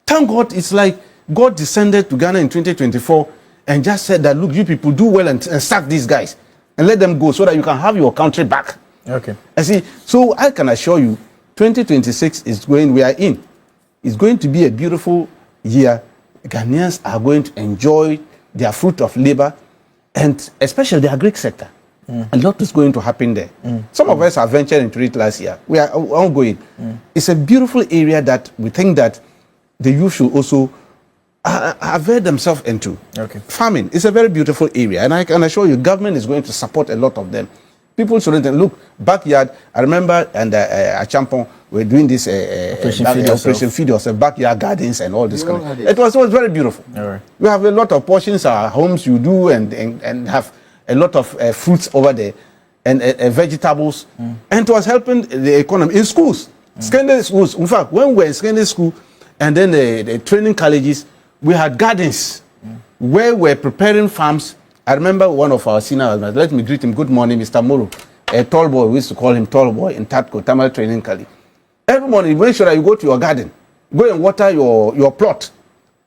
Thank God, it's like God descended to Ghana in 2024 and just said that, look, you people do well and sack these guys and let them go so that you can have your country back. Okay. And see, so I can assure you, 2026 is we are in. It's going to be a beautiful year. Ghanaians are going to enjoy their fruit of labor, and especially the agri sector. A lot is going to happen there. Some of us have ventured into it last year. We are ongoing. It's a beautiful area that we think that the youth should also avail themselves into. Okay. Farming is a very beautiful area, and I can assure you, government is going to support a lot of them. People shouldn't look backyard. I remember, and at Champon, we're doing this Operation Feed Yourself, backyard gardens and all this kind of. It was very beautiful. All right. We have a lot of portions, our homes you do, and have a lot of fruits over there, and vegetables, and it was helping the economy in schools, secondary schools. In fact, when we were in secondary school, and then the training colleges, we had gardens where we're preparing farms. I remember one of our senior husbands, let me greet him, good morning, Mr. Moro, a tall boy, we used to call him tall boy in Tatko, Tamal Training College. Every morning, make sure that you go to your garden, go and water your plot.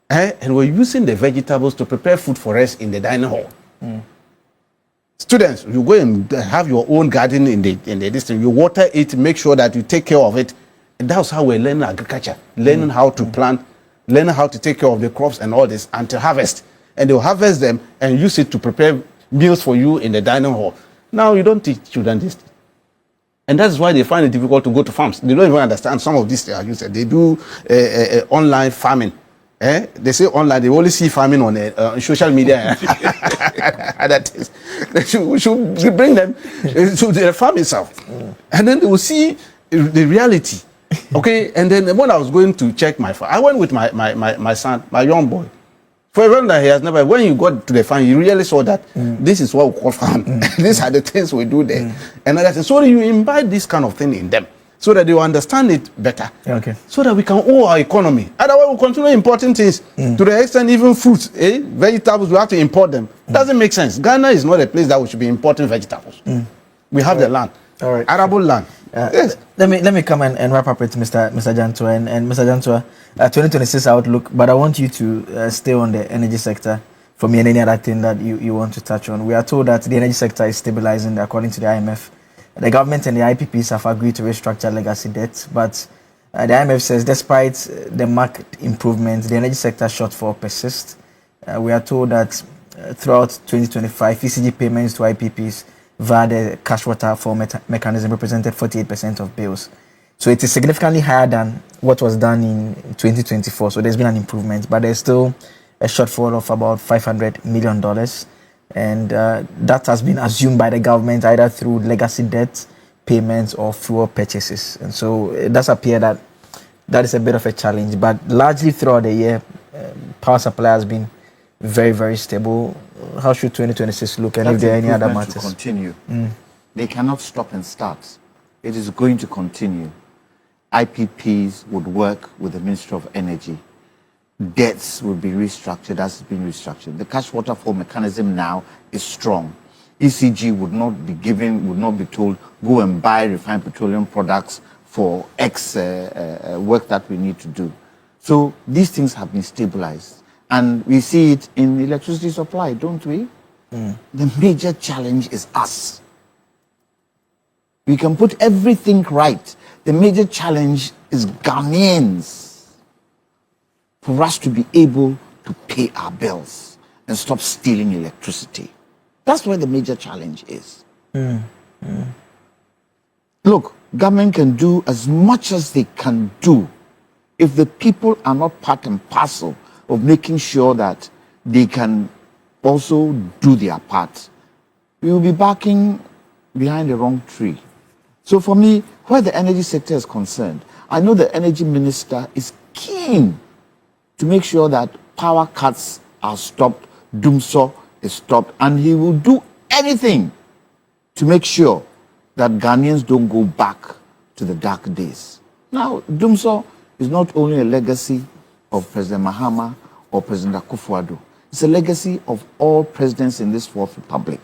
And we're using the vegetables to prepare food for us in the dining hall. Students, you go and have your own garden in the district. You water it, make sure that you take care of it. And that's how we're learning agriculture, learning how to plant, learning how to take care of the crops and all this until harvest. And they'll harvest them and use it to prepare meals for you in the dining hall. Now, you don't teach children this. And that's why they find it difficult to go to farms. They don't even understand some of these they are used. They do online farming. They say online, they only see farming on social media. That is, we should bring them to the farm itself. And then they will see the reality. Okay, and then when I was going to check my farm, I went with my son, my young boy. For a reason that he has never, when you got to the farm, you really saw that this is what we call farm. These are the things we do there. And other things. So you imbibe this kind of thing in them so that they will understand it better. Okay. So that we can owe our economy. Otherwise, we'll continue importing things to the extent even fruits, vegetables, we have to import them. Doesn't make sense. Ghana is not a place that we should be importing vegetables. We have the land. All right. Arable land. Yes. Let me come and wrap up with Mr. Jantua and Mr. Jantua, 2026 outlook. But I want you to stay on the energy sector for me and any other thing that you want to touch on. We are told that the energy sector is stabilizing according to the IMF. The government and the IPPs have agreed to restructure legacy debt, but the IMF says despite the market improvements, the energy sector shortfall persists. We are told that throughout 2025, ECG payments to IPPs via the cash waterfall mechanism represented 48% of bills. So it is significantly higher than what was done in 2024. So there's been an improvement, but there's still a shortfall of about $500 million. And that has been assumed by the government either through legacy debt payments or fuel purchases. And so it does appear that that is a bit of a challenge. But largely throughout the year, power supply has been very, very stable. How should 2026 look, and if there are any other matters? Continue. They cannot stop and start. It is going to continue. IPPs would work with the Ministry of Energy. Debts will be restructured as it's been restructured. The cash waterfall mechanism now is strong. ECG would not be told, go and buy refined petroleum products for X work that we need to do. So these things have been stabilized. And we see it in electricity supply, don't we? The major challenge is us. We can put everything right. The major challenge is Ghanaians. For us to be able to pay our bills and stop stealing electricity. That's where the major challenge is. Look, government can do as much as they can do if the people are not part and parcel of making sure that they can also do their part. We will be barking behind the wrong tree. So for me, where the energy sector is concerned, I know the energy minister is keen to make sure that power cuts are stopped, Dumso is stopped, and he will do anything to make sure that Ghanaians don't go back to the dark days. Now, Dumso is not only a legacy of President Mahama or President Akufo-Addo. It's a legacy of all presidents in this Fourth Republic.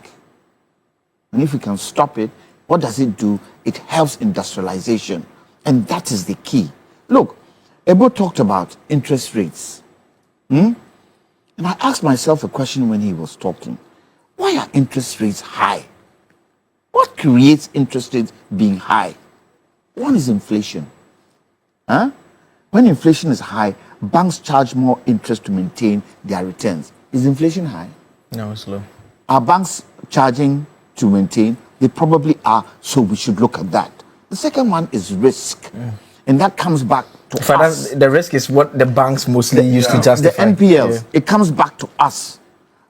And if we can stop it, what does it do? It helps industrialization. And that is the key. Look, Ebo talked about interest rates. And I asked myself a question when he was talking. Why are interest rates high? What creates interest rates being high? One is inflation. When inflation is high, banks charge more interest to maintain their returns. Is inflation high? No, it's low. Are banks charging to maintain? They probably are, so we should look at that. The second one is risk. And that comes back to us. The risk is what the banks mostly use to justify. The NPLs, it comes back to us.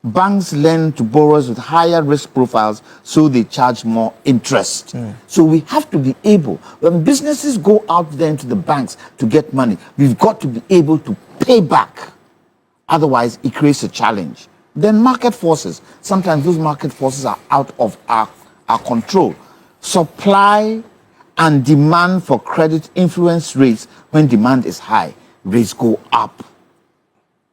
Banks lend to borrowers with higher risk profiles, so they charge more interest. So we have to be able, when businesses go out there into the banks to get money, we've got to be able to pay back. Otherwise, it creates a challenge. Then market forces. Sometimes those market forces are out of our control. Supply and demand for credit influence rates. When demand is high, rates go up.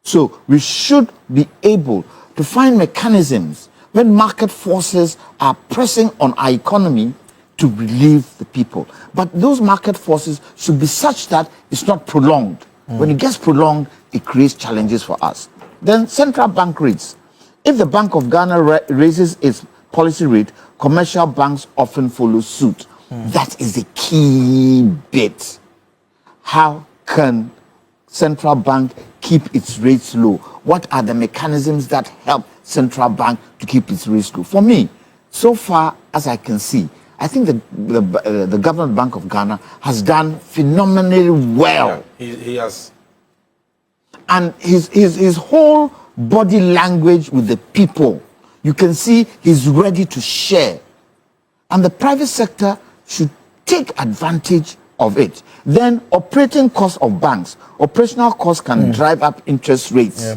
So we should be able to find mechanisms when market forces are pressing on our economy to relieve the people. But those market forces should be such that it's not prolonged. When it gets prolonged, it creates challenges for us. Then central bank rates. If the Bank of Ghana raises its policy rate, commercial banks often follow suit. That is the key bit. How can central bank keep its rates low? What are the mechanisms that help central bank to keep its rates low? For me, so far as I can see, I think the Government Bank of Ghana has done phenomenally well. Yeah, he has. And his whole body language with the people, you can see he's ready to share. And the private sector should take advantage of it. Then operating costs of banks, operational costs can drive up interest rates.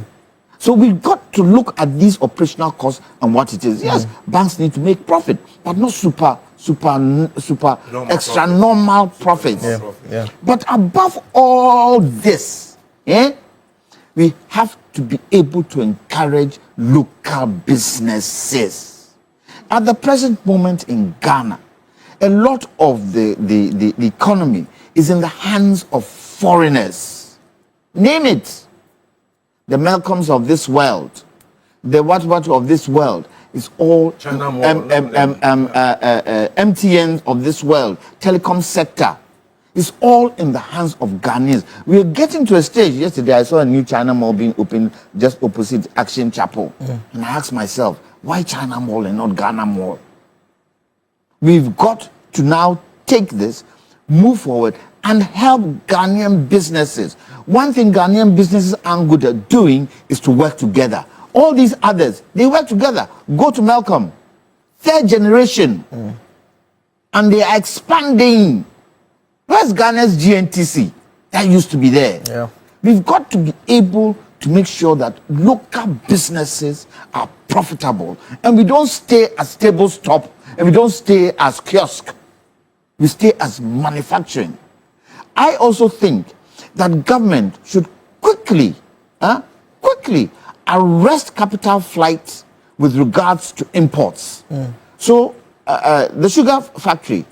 So we've got to look at these operational costs and what it is. Yes, banks need to make profit, but not super extra normal profits. Yeah. But above all this, we have to be able to encourage local businesses. At the present moment in Ghana, a lot of the economy is in the hands of foreigners. Name it. The Malcolms of this world, the what of this world is all MTN of this world, telecom sector is all in the hands of Ghanaians. We are getting to a stage. Yesterday I saw a new China Mall being opened just opposite Action Chapel. And I asked myself, why China Mall and not Ghana Mall? We've got to now take this, move forward, and help Ghanaian businesses. One thing Ghanaian businesses aren't good at doing is to work together. All these others, they work together. Go to Malcolm, third generation, and they are expanding. Where's Ghana's GNTC? That used to be there. Yeah. We've got to be able to make sure that local businesses are profitable, and we don't stay as table stop, and we don't stay as kiosk. We stay as manufacturing. I also think that government should quickly arrest capital flights with regards to imports. So the sugar factory,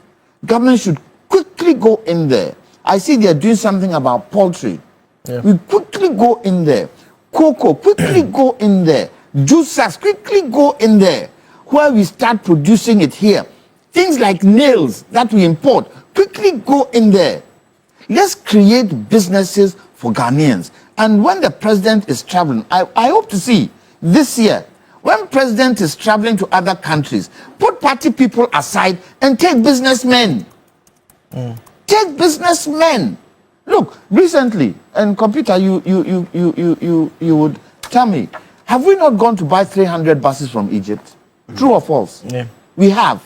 government should quickly go in there. I see they're doing something about poultry. We quickly go in there. Cocoa, quickly go in there. Juicers, quickly go in there. Where we start producing it here. Things like nails that we import, quickly go in there. Let's create businesses for Ghanaians. And when the president is traveling, I hope to see this year, when president is traveling to other countries, put party people aside and take businessmen. Take businessmen. Look, recently, and Computer, you would tell me, have we not gone to buy 300 buses from Egypt? True or false? Yeah. We have.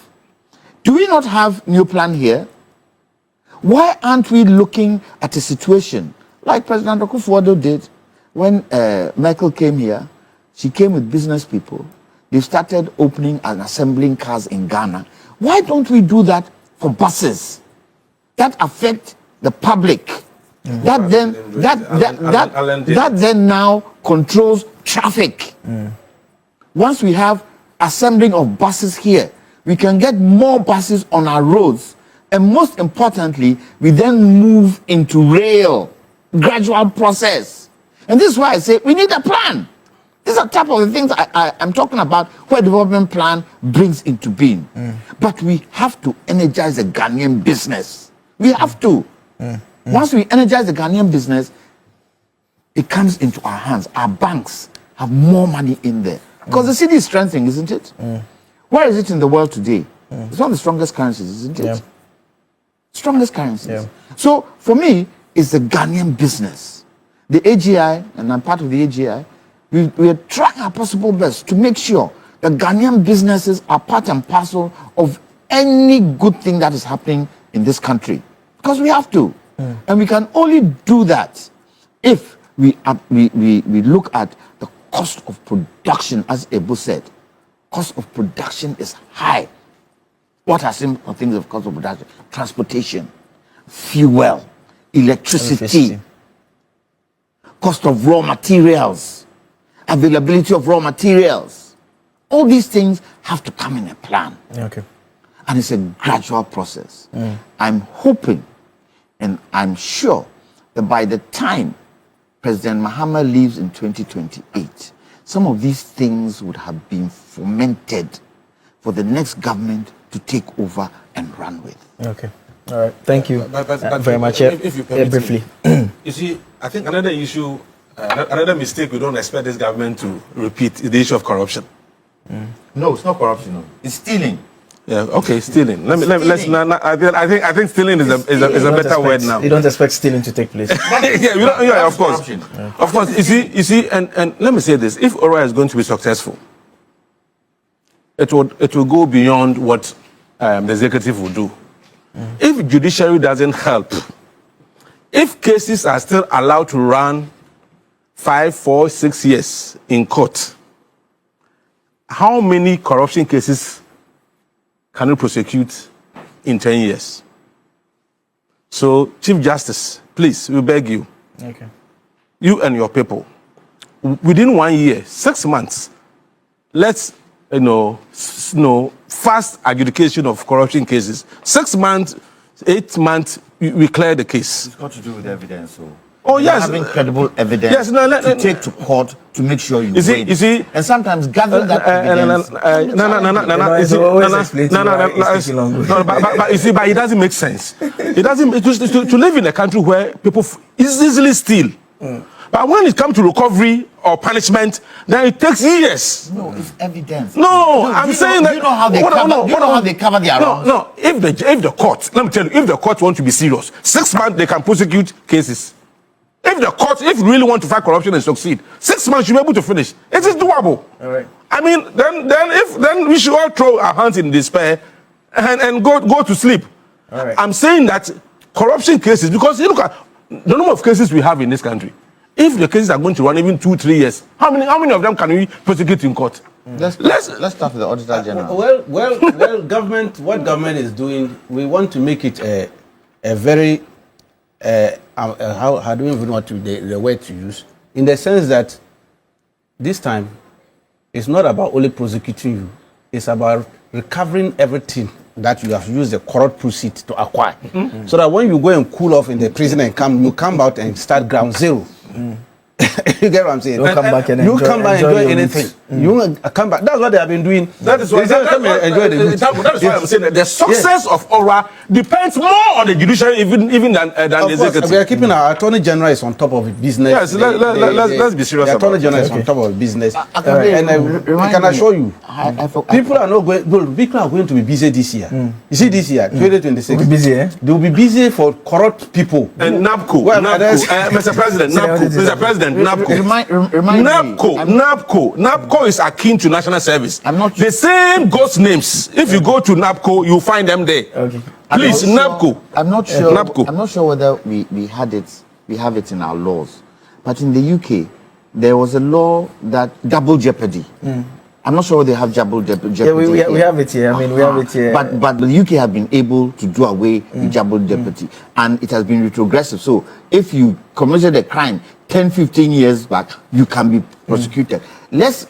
Do we not have new plan here? Why aren't we looking at a situation like President Kwadwo did when Merkel came here? She came with business people. They started opening and assembling cars in Ghana. Why don't we do that for buses that affect the public? That then now controls traffic. Once we have assembling of buses here, we can get more buses on our roads. And most importantly, we then move into rail, gradual process. And this is why I say we need a plan. These are type of the things I'm talking about where development plan brings into being. But we have to energize the Ghanaian business. We have to. Once we energize the Ghanaian business, it comes into our hands. Our banks have more money in there. Because the city is strengthening, isn't it? Where is it in the world today? It's one of the strongest currencies, isn't it? Yeah. Strongest currencies. Yeah. So for me, it's the Ghanaian business. The AGI, and I'm part of the AGI, we are trying our possible best to make sure that Ghanaian businesses are part and parcel of any good thing that is happening in this country. Because we have to. And we can only do that if we look at the cost of production, as Ebo said. Cost of production is high. What are some things of cost of production? Transportation, fuel, electricity, cost of raw materials, availability of raw materials. All these things have to come in a plan. Okay. And it's a gradual process. I'm hoping and I'm sure that by the time President Mahama leaves in 2028, some of these things would have been fomented for the next government to take over and run with. Okay. All right. Thank you But very much. If you permit briefly. You see, I think another issue, another mistake we don't expect this government to repeat is the issue of corruption. No, it's not corruption. No. It's stealing. Yeah. Okay. Stealing. Let's. I think stealing is a better word now. You don't expect stealing to take place. Yeah. Of course. Of course. You see, and let me say this: if ORA is going to be successful, it will go beyond what the executive will do. If judiciary doesn't help, if cases are still allowed to run 5, 4, 6 years in court, how many corruption cases can you prosecute in 10 years? So, Chief Justice, please, we beg you, Okay. you and your people, within 1 year, 6 months, let's, fast adjudication of corruption cases. 6 months, 8 months, we clear the case. It's got to do with evidence. So. Oh, yes. Having credible evidence Yes, no, to take to court to make sure you win. You see, and sometimes gathering that evidence. But you see, but it doesn't make sense. It doesn't to live in a country where people easily steal. But when it comes to recovery or punishment, then it takes years. No, it's evidence. No, I'm saying that. You know how they cover their wrongs? No. If the court, let me tell you, if the court want to be serious, 6 months they can prosecute cases. If the court, if you really want to fight corruption and succeed, 6 months you'll be able to finish. It is doable. All right. I mean, then we should all throw our hands in despair and go to sleep. All right. I'm saying that corruption cases, because you look at the number of cases we have in this country. If the cases are going to run even 2-3 years, how many of them can we prosecute in court? Let's start with the Auditor General. Well, government. What government is doing, we want to make it a very how do we even know what the word to use? In the sense that this time, it's not about only prosecuting you; it's about recovering everything that you have used the corrupt proceeds to acquire, so that when you go and cool off in the prison and you come out and start ground zero. You get what I'm saying? You come back and enjoy anything. You come back. That's what they have been doing. That is why I'm saying that the success of ORA depends more on the judiciary even than the executive. We are keeping our Attorney General is on top of his business. Yes, let's be serious. The Attorney General is on top of his business. I can assure you, people are going to be busy this year. You see, this year, 2026, We'll be busy, eh? they will be busy for corrupt people. And NAPCO, Mr. President, NAPCO is akin to national service. The same ghost names. If you go to NAPCO, you find them there. Okay. Please, NAPCO. I'm not sure. NAPCO. I'm not sure whether we have it in our laws, but in the UK, there was a law that double jeopardy. I'm not sure they have double jeopardy. Yeah, we have it here. I mean, we have it here. But the UK have been able to do away with double jeopardy, and it has been retrogressive. So if you committed a crime 10, 15 years back, you can be prosecuted. Let's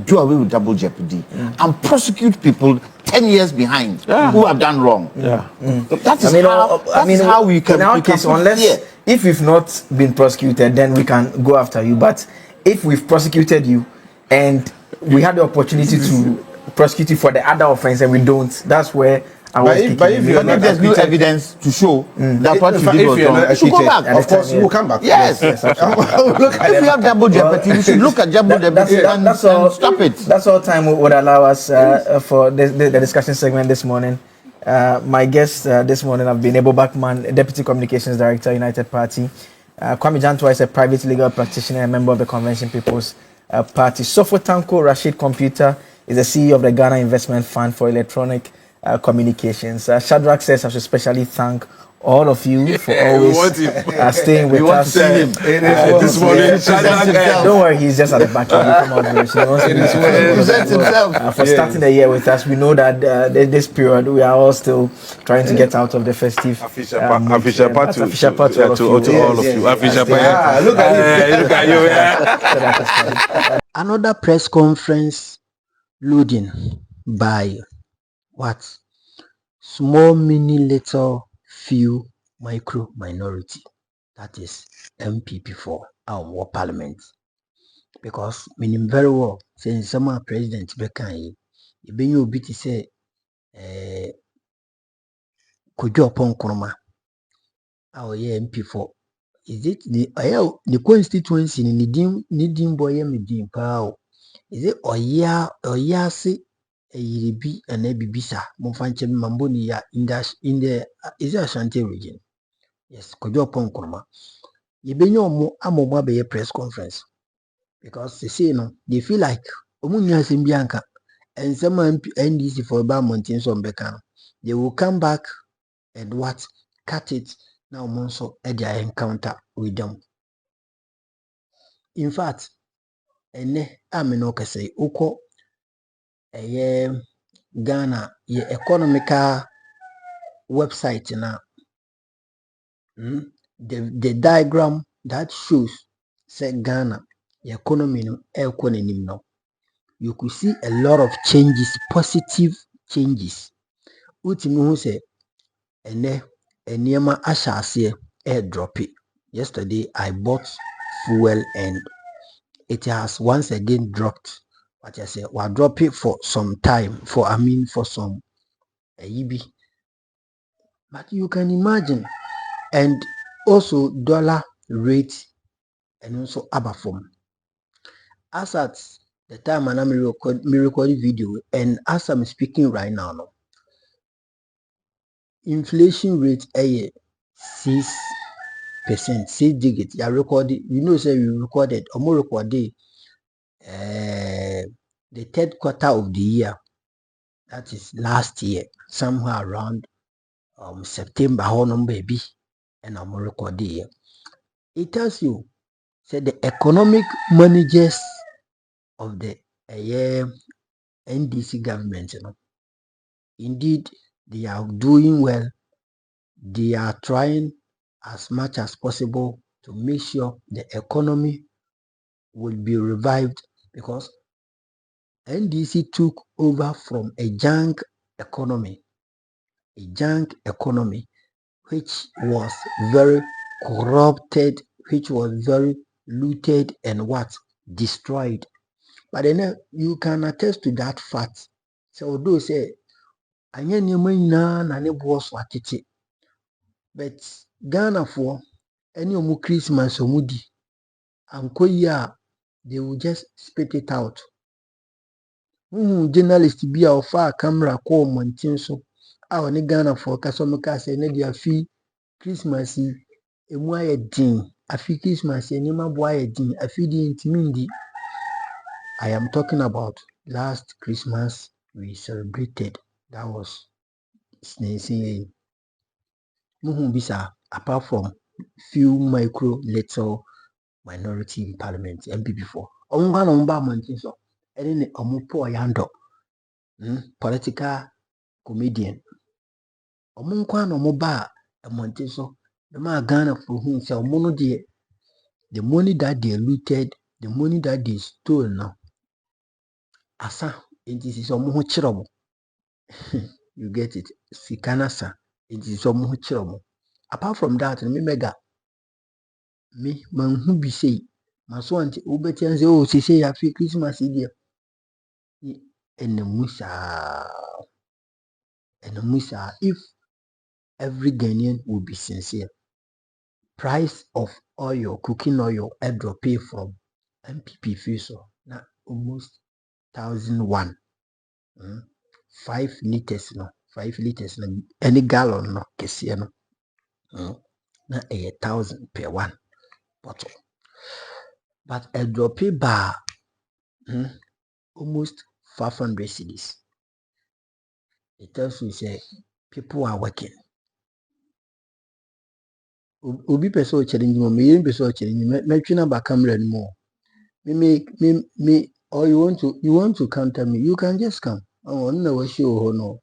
do away with double jeopardy and prosecute people 10 years behind who have done wrong. Yeah. That is how we can. In our case, unless if we've not been prosecuted, then we can go after you. But if we've prosecuted you and we had the opportunity to prosecute you for the other offense and we don't, that's where I was kicking in. If there's no evidence to show that what you did was wrong, you should go back. Of course, you will come back. Yes. If you have double jeopardy, we should look at double jeopardy and stop it. That's all time would allow us for the discussion segment this morning. My guests this morning have been Ebo Bachman, Deputy Communications Director, United Party. Kwame Jantwa is a private legal practitioner and member of the Convention People's Party. Tanko Rashid Computer is the CEO of the Ghana Investment Fund for Electronic Communications. Shadrach says I should especially thank all of you for always staying with us. This morning. Don't worry, he's just at the back end. For starting the year with us. We know that this period we are all still trying to get out of the festive. Official part to all of you. Look at you. Another press conference loading by what? Small, mini, little, few, micro minority. That is NPP for our parliament. Because meaning very well, since some president Bekan, you be to say, Kwadwo Nkrumah, our MP4. Is it the constituency in Nidim boy Midim Pao? Is it Oyasi a Yiribi and Ebibisa, Monfanche Mambonia in the is it Ashanti region? Yes, Kwadwo Nkrumah. You be no more a be a press conference because they say no, they feel like Omunya Simbianka and some NDC for about mountains on Bekan. They will come back and cut it. Now, Monso, their encounter with them. In fact, ene amino kase uko Ghana ye economical website na the diagram that shows say Ghana the economy no no, you could see a lot of changes, positive changes. Ultimately who say ene enema ashase drop it. Yesterday I bought fuel and it has once again dropped. But I say we'll drop it for some time for some EB. But you can imagine, and also dollar rate and also abafom. As at the time I'm recording video and as I'm speaking right now, no, inflation rate 6%, 6 digits. I recorded, say we recorded or more recorded the third quarter of the year. That is last year, somewhere around September, baby, and I'm recording here. It tells you, say the economic managers of the NDC government, indeed they are doing well. They are trying as much as possible to make sure the economy will be revived, because NDC took over from a junk economy, which was very corrupted, which was very looted and destroyed. But then you can attest to that fact. So although say anya na ne boss watete, but Ghana for any omu Christmas omudi anko they will just spit it out. Journalist bi a ofa camera call montin so a oni Ghana for kasomuka say ne dia fi Christmas emu aye din, afi Christmas enima bo aye din, afi di intimi. I am talking about last Christmas we celebrated. That was sneezing. Bisa, apart from few little minority in parliament, NPP for. So, any omupo yando, political comedian. Omunkwa no moba a monte so, the man Ghana for whom say mono de the money that they looted, the money that they stole now. Asa, it is omuho chiromo. You get it? Sikanasa, it is omuho chiromo. Apart from that, me mega. Me manhu bi say maso anti ubeti say oh say ya fi Christmas dia enemusa if every Ghanaian would be sincere. Price of oil, cooking oil, drop pay from NPP fee so na almost 1,001. 5 liters no any gallon no kese no na 1,000 per one bottle. But a drop pay bar almost 500 cedis. It tells you say people are working. Obi person challenge me person challenge me twina ba camera no more. Me or you want to counter me, you can just come. Oh no we show no.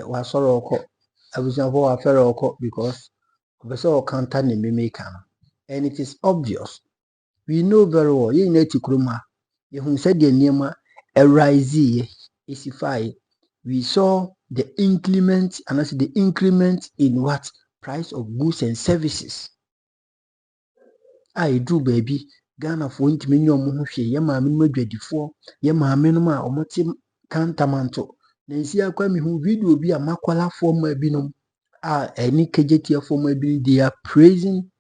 Wa soro oko abusan for wa fere oko because person counter ni me can. And it is obvious. We know very well. You need to Nkrumah. You who said the name rise isify. We saw the increment and I said the increment in what price of goods and services. I do baby Ghana for intimi omo hwe ye ma me madwadifo ye ma me no ma omote kantamanto na nsi akwa me hu video bi a makwala for ma binom any kejeti for ma bi they are praising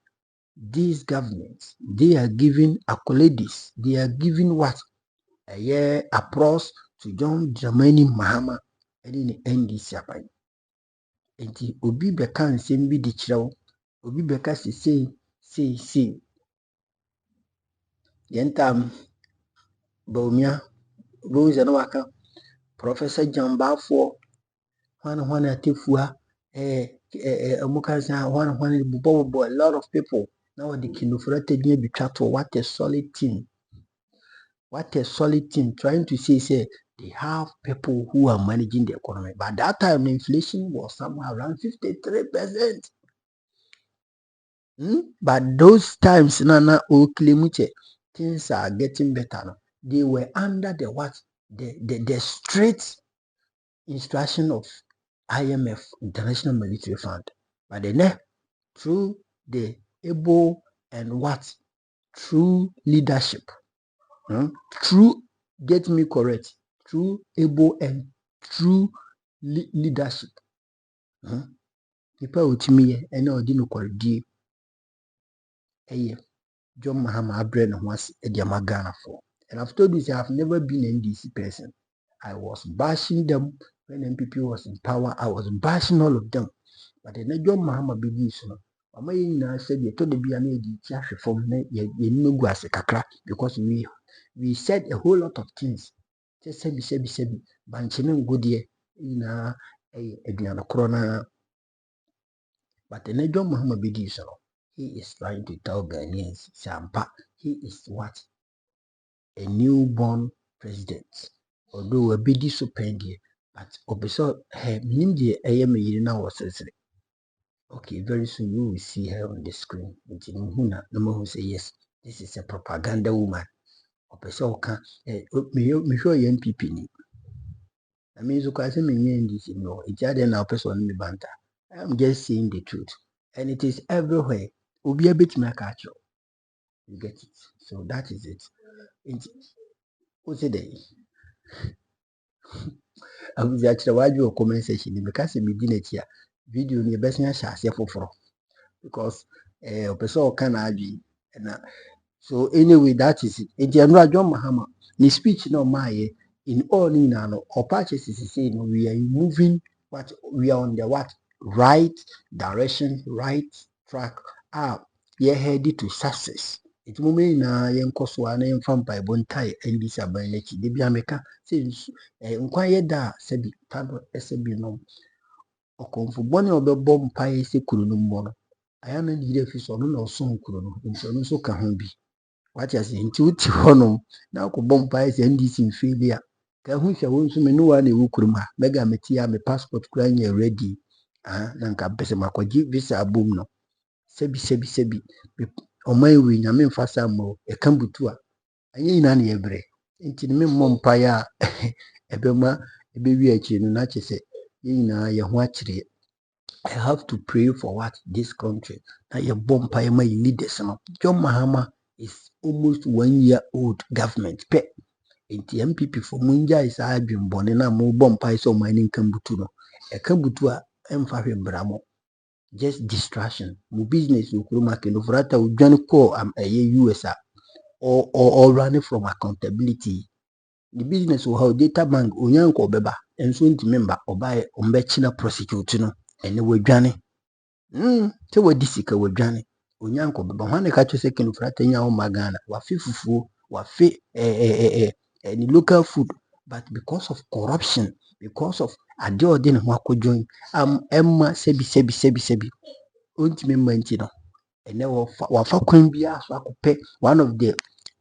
these governments. They are giving accolades. They are giving what applause to John Dramani Mahama and in the NDC abai. Enti obi beka nsem bi di kirew, obi beka say yentam Baumia Rose and Waka Professor Jamba for one atifua mukansa one bobo a lot of people Now the kinofrate near be to what a solid team. What a solid team trying to say they have people who are managing the economy. But that time inflation was somewhere around 53%. But those times Nana Oklimuche, things are getting better now. They were under the what? The strict instruction of IMF, International Monetary Fund. But then through the able and what? True leadership. True, get me correct, true able and true leadership. People with me and no dino corredi. John Mahama Abraham was a Diamagana for. And I've told you, I've never been an NDC person. I was bashing them when NPP was in power. I was bashing all of them. But then John Mahama begins. I said, you told me I from kakra because we said a whole lot of things. Just say, Banchinin good year in a corona. But then John Mahama begins. He is trying to tell Ghanaians, Sampa, he is what? A newborn president. Although a bit so pendy, but Obeso, her Mindy, I am a now was okay, very soon you will see her on the screen. No more who say yes, this is a propaganda woman. Obeso can, me show you NPP. I mean, so I say me this, it's other now person in the banter. I'm just saying the truth, and it is everywhere. Will be a bit my catch. You get it. So that is it. What's it day? I was actually why you comment section because me didn't here. Video near best for because person can argue and so anyway that is it. In general, John Mahama, the speech no my in all no or patches is saying we are moving what we are on the what right direction, right track up. We are headed to success. It moment na yenko so ana yemfa Bible ntai NDC aban lechi de bia meka se nkwaye da sebi tado sebi no okonfo boni obebọ mpaye se kuru no mbo no aya na ni refi so no na oso kuru no nso no so ka ho bi wati ase nti uti hono na akobọ mpaye se NDC mfilia ka hu hwe won so me no wa na ewu kuru ma mega metia me passport kura nya ready na nka pese makwaji visa abum no sebi oman we nyame mfasa mo e kan butu a anya nyina na yebre nti me mmom mpaye a ebema ebewi achi no na chese nyina ye ho akire. I have to pray for what this country na ye bom mpaye my leaders no. John Mahama is almost 1 year old government pe nti MPP for munja is adwembone na mo bom mpaye so man nkan butu no e kan butu a emfa hwembramo just distraction. Mu business Nkrumah no frata udwane ko USA or running from accountability. The business will have data bank onyanko beba enso nti member obaye ombe china prosecute no ene wadwane te wadisika wadwane onyanko beba hwane ka chose kinu frata nya o magana wa fifufuo wa fi any local food but because of corruption because of ade ode ne ho akojoin emma sebi onti member nti no ene wa fa kwan bia so akopɛ one of the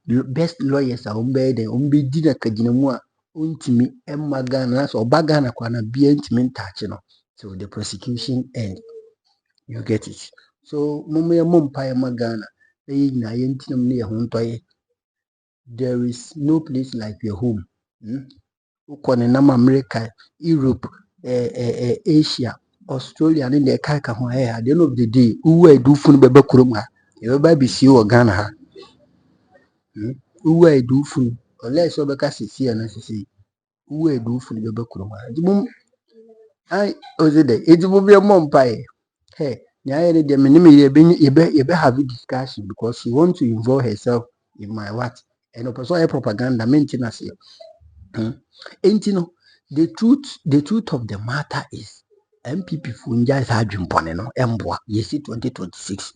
best lawyers a umbe dina kajinamu a untimi emma Ghana so oba Ghana kwa na bia ntimi ntache no so the prosecution end. You get it. So mumu ya mumpa ya Ghana na yentinam ne ye ho ntoye. There is no place like your home. Ukone nam America, Europe, Asia, Australia ne de kaka ho at the end of the day uwe du funu bebe kurom ha. E beba bi si o Ghana ha. Uwe do fun unless obeka sisi na sisi uwe do fun bebe kuroma ejibum ai ozede ejibum be mompai hey nya ye de me ye be have discussion because she want to involve herself in my what and person propaganda maintenance no the truth of the matter is MPP funja is adwimpone no emboa yesi 2026.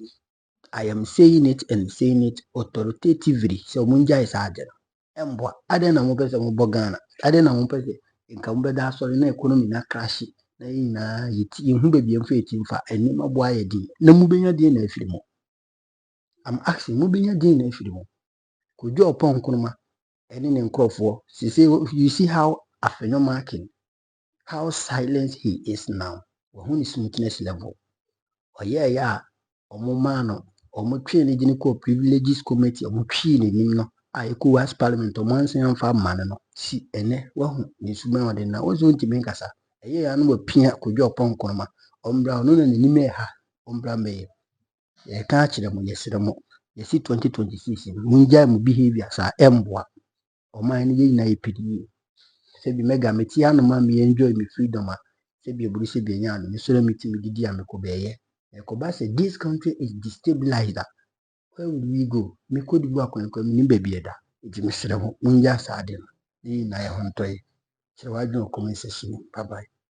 I am saying it and saying it authoritatively. So munja is aden. Emboa aden na mo pese mo bogana. Aden na mo pese nka mo beda so na economy na crash na yina yiti hu be biem fa yiti mfa eni maboa ye di. Na mu benya di na afiri mo. I'm asking, Mubinya Dina if you want. Could you oppong Nkrumah and in Nkrumah? You see how Afenyo marking, how silent he is now. When his smoothness level. Oh yeah, Omumano, Omutrain Jinico Privileges Committee, Omutrain, no, I could ask Parliament or Manson Farm Manano. See, and well, Nisuma de na was going to make us a year and will pin could you oppong Nkrumah, Umbra, no, and ni me ha, Umbra may. You can't them, yes, you see 2026, Munja behavior, sir, Mbwa, or mine in a pity. Say be mega metiano mammy enjoy me freedom. Say be a bruce be yan, you saw meeting with the Diamicobeye. Yakoba said this country is destabilized. Where would we go? Me could work on community baby. It's Mr. Munja Sardin. Ni na ya hontoy. So I don't comment session. Bye bye.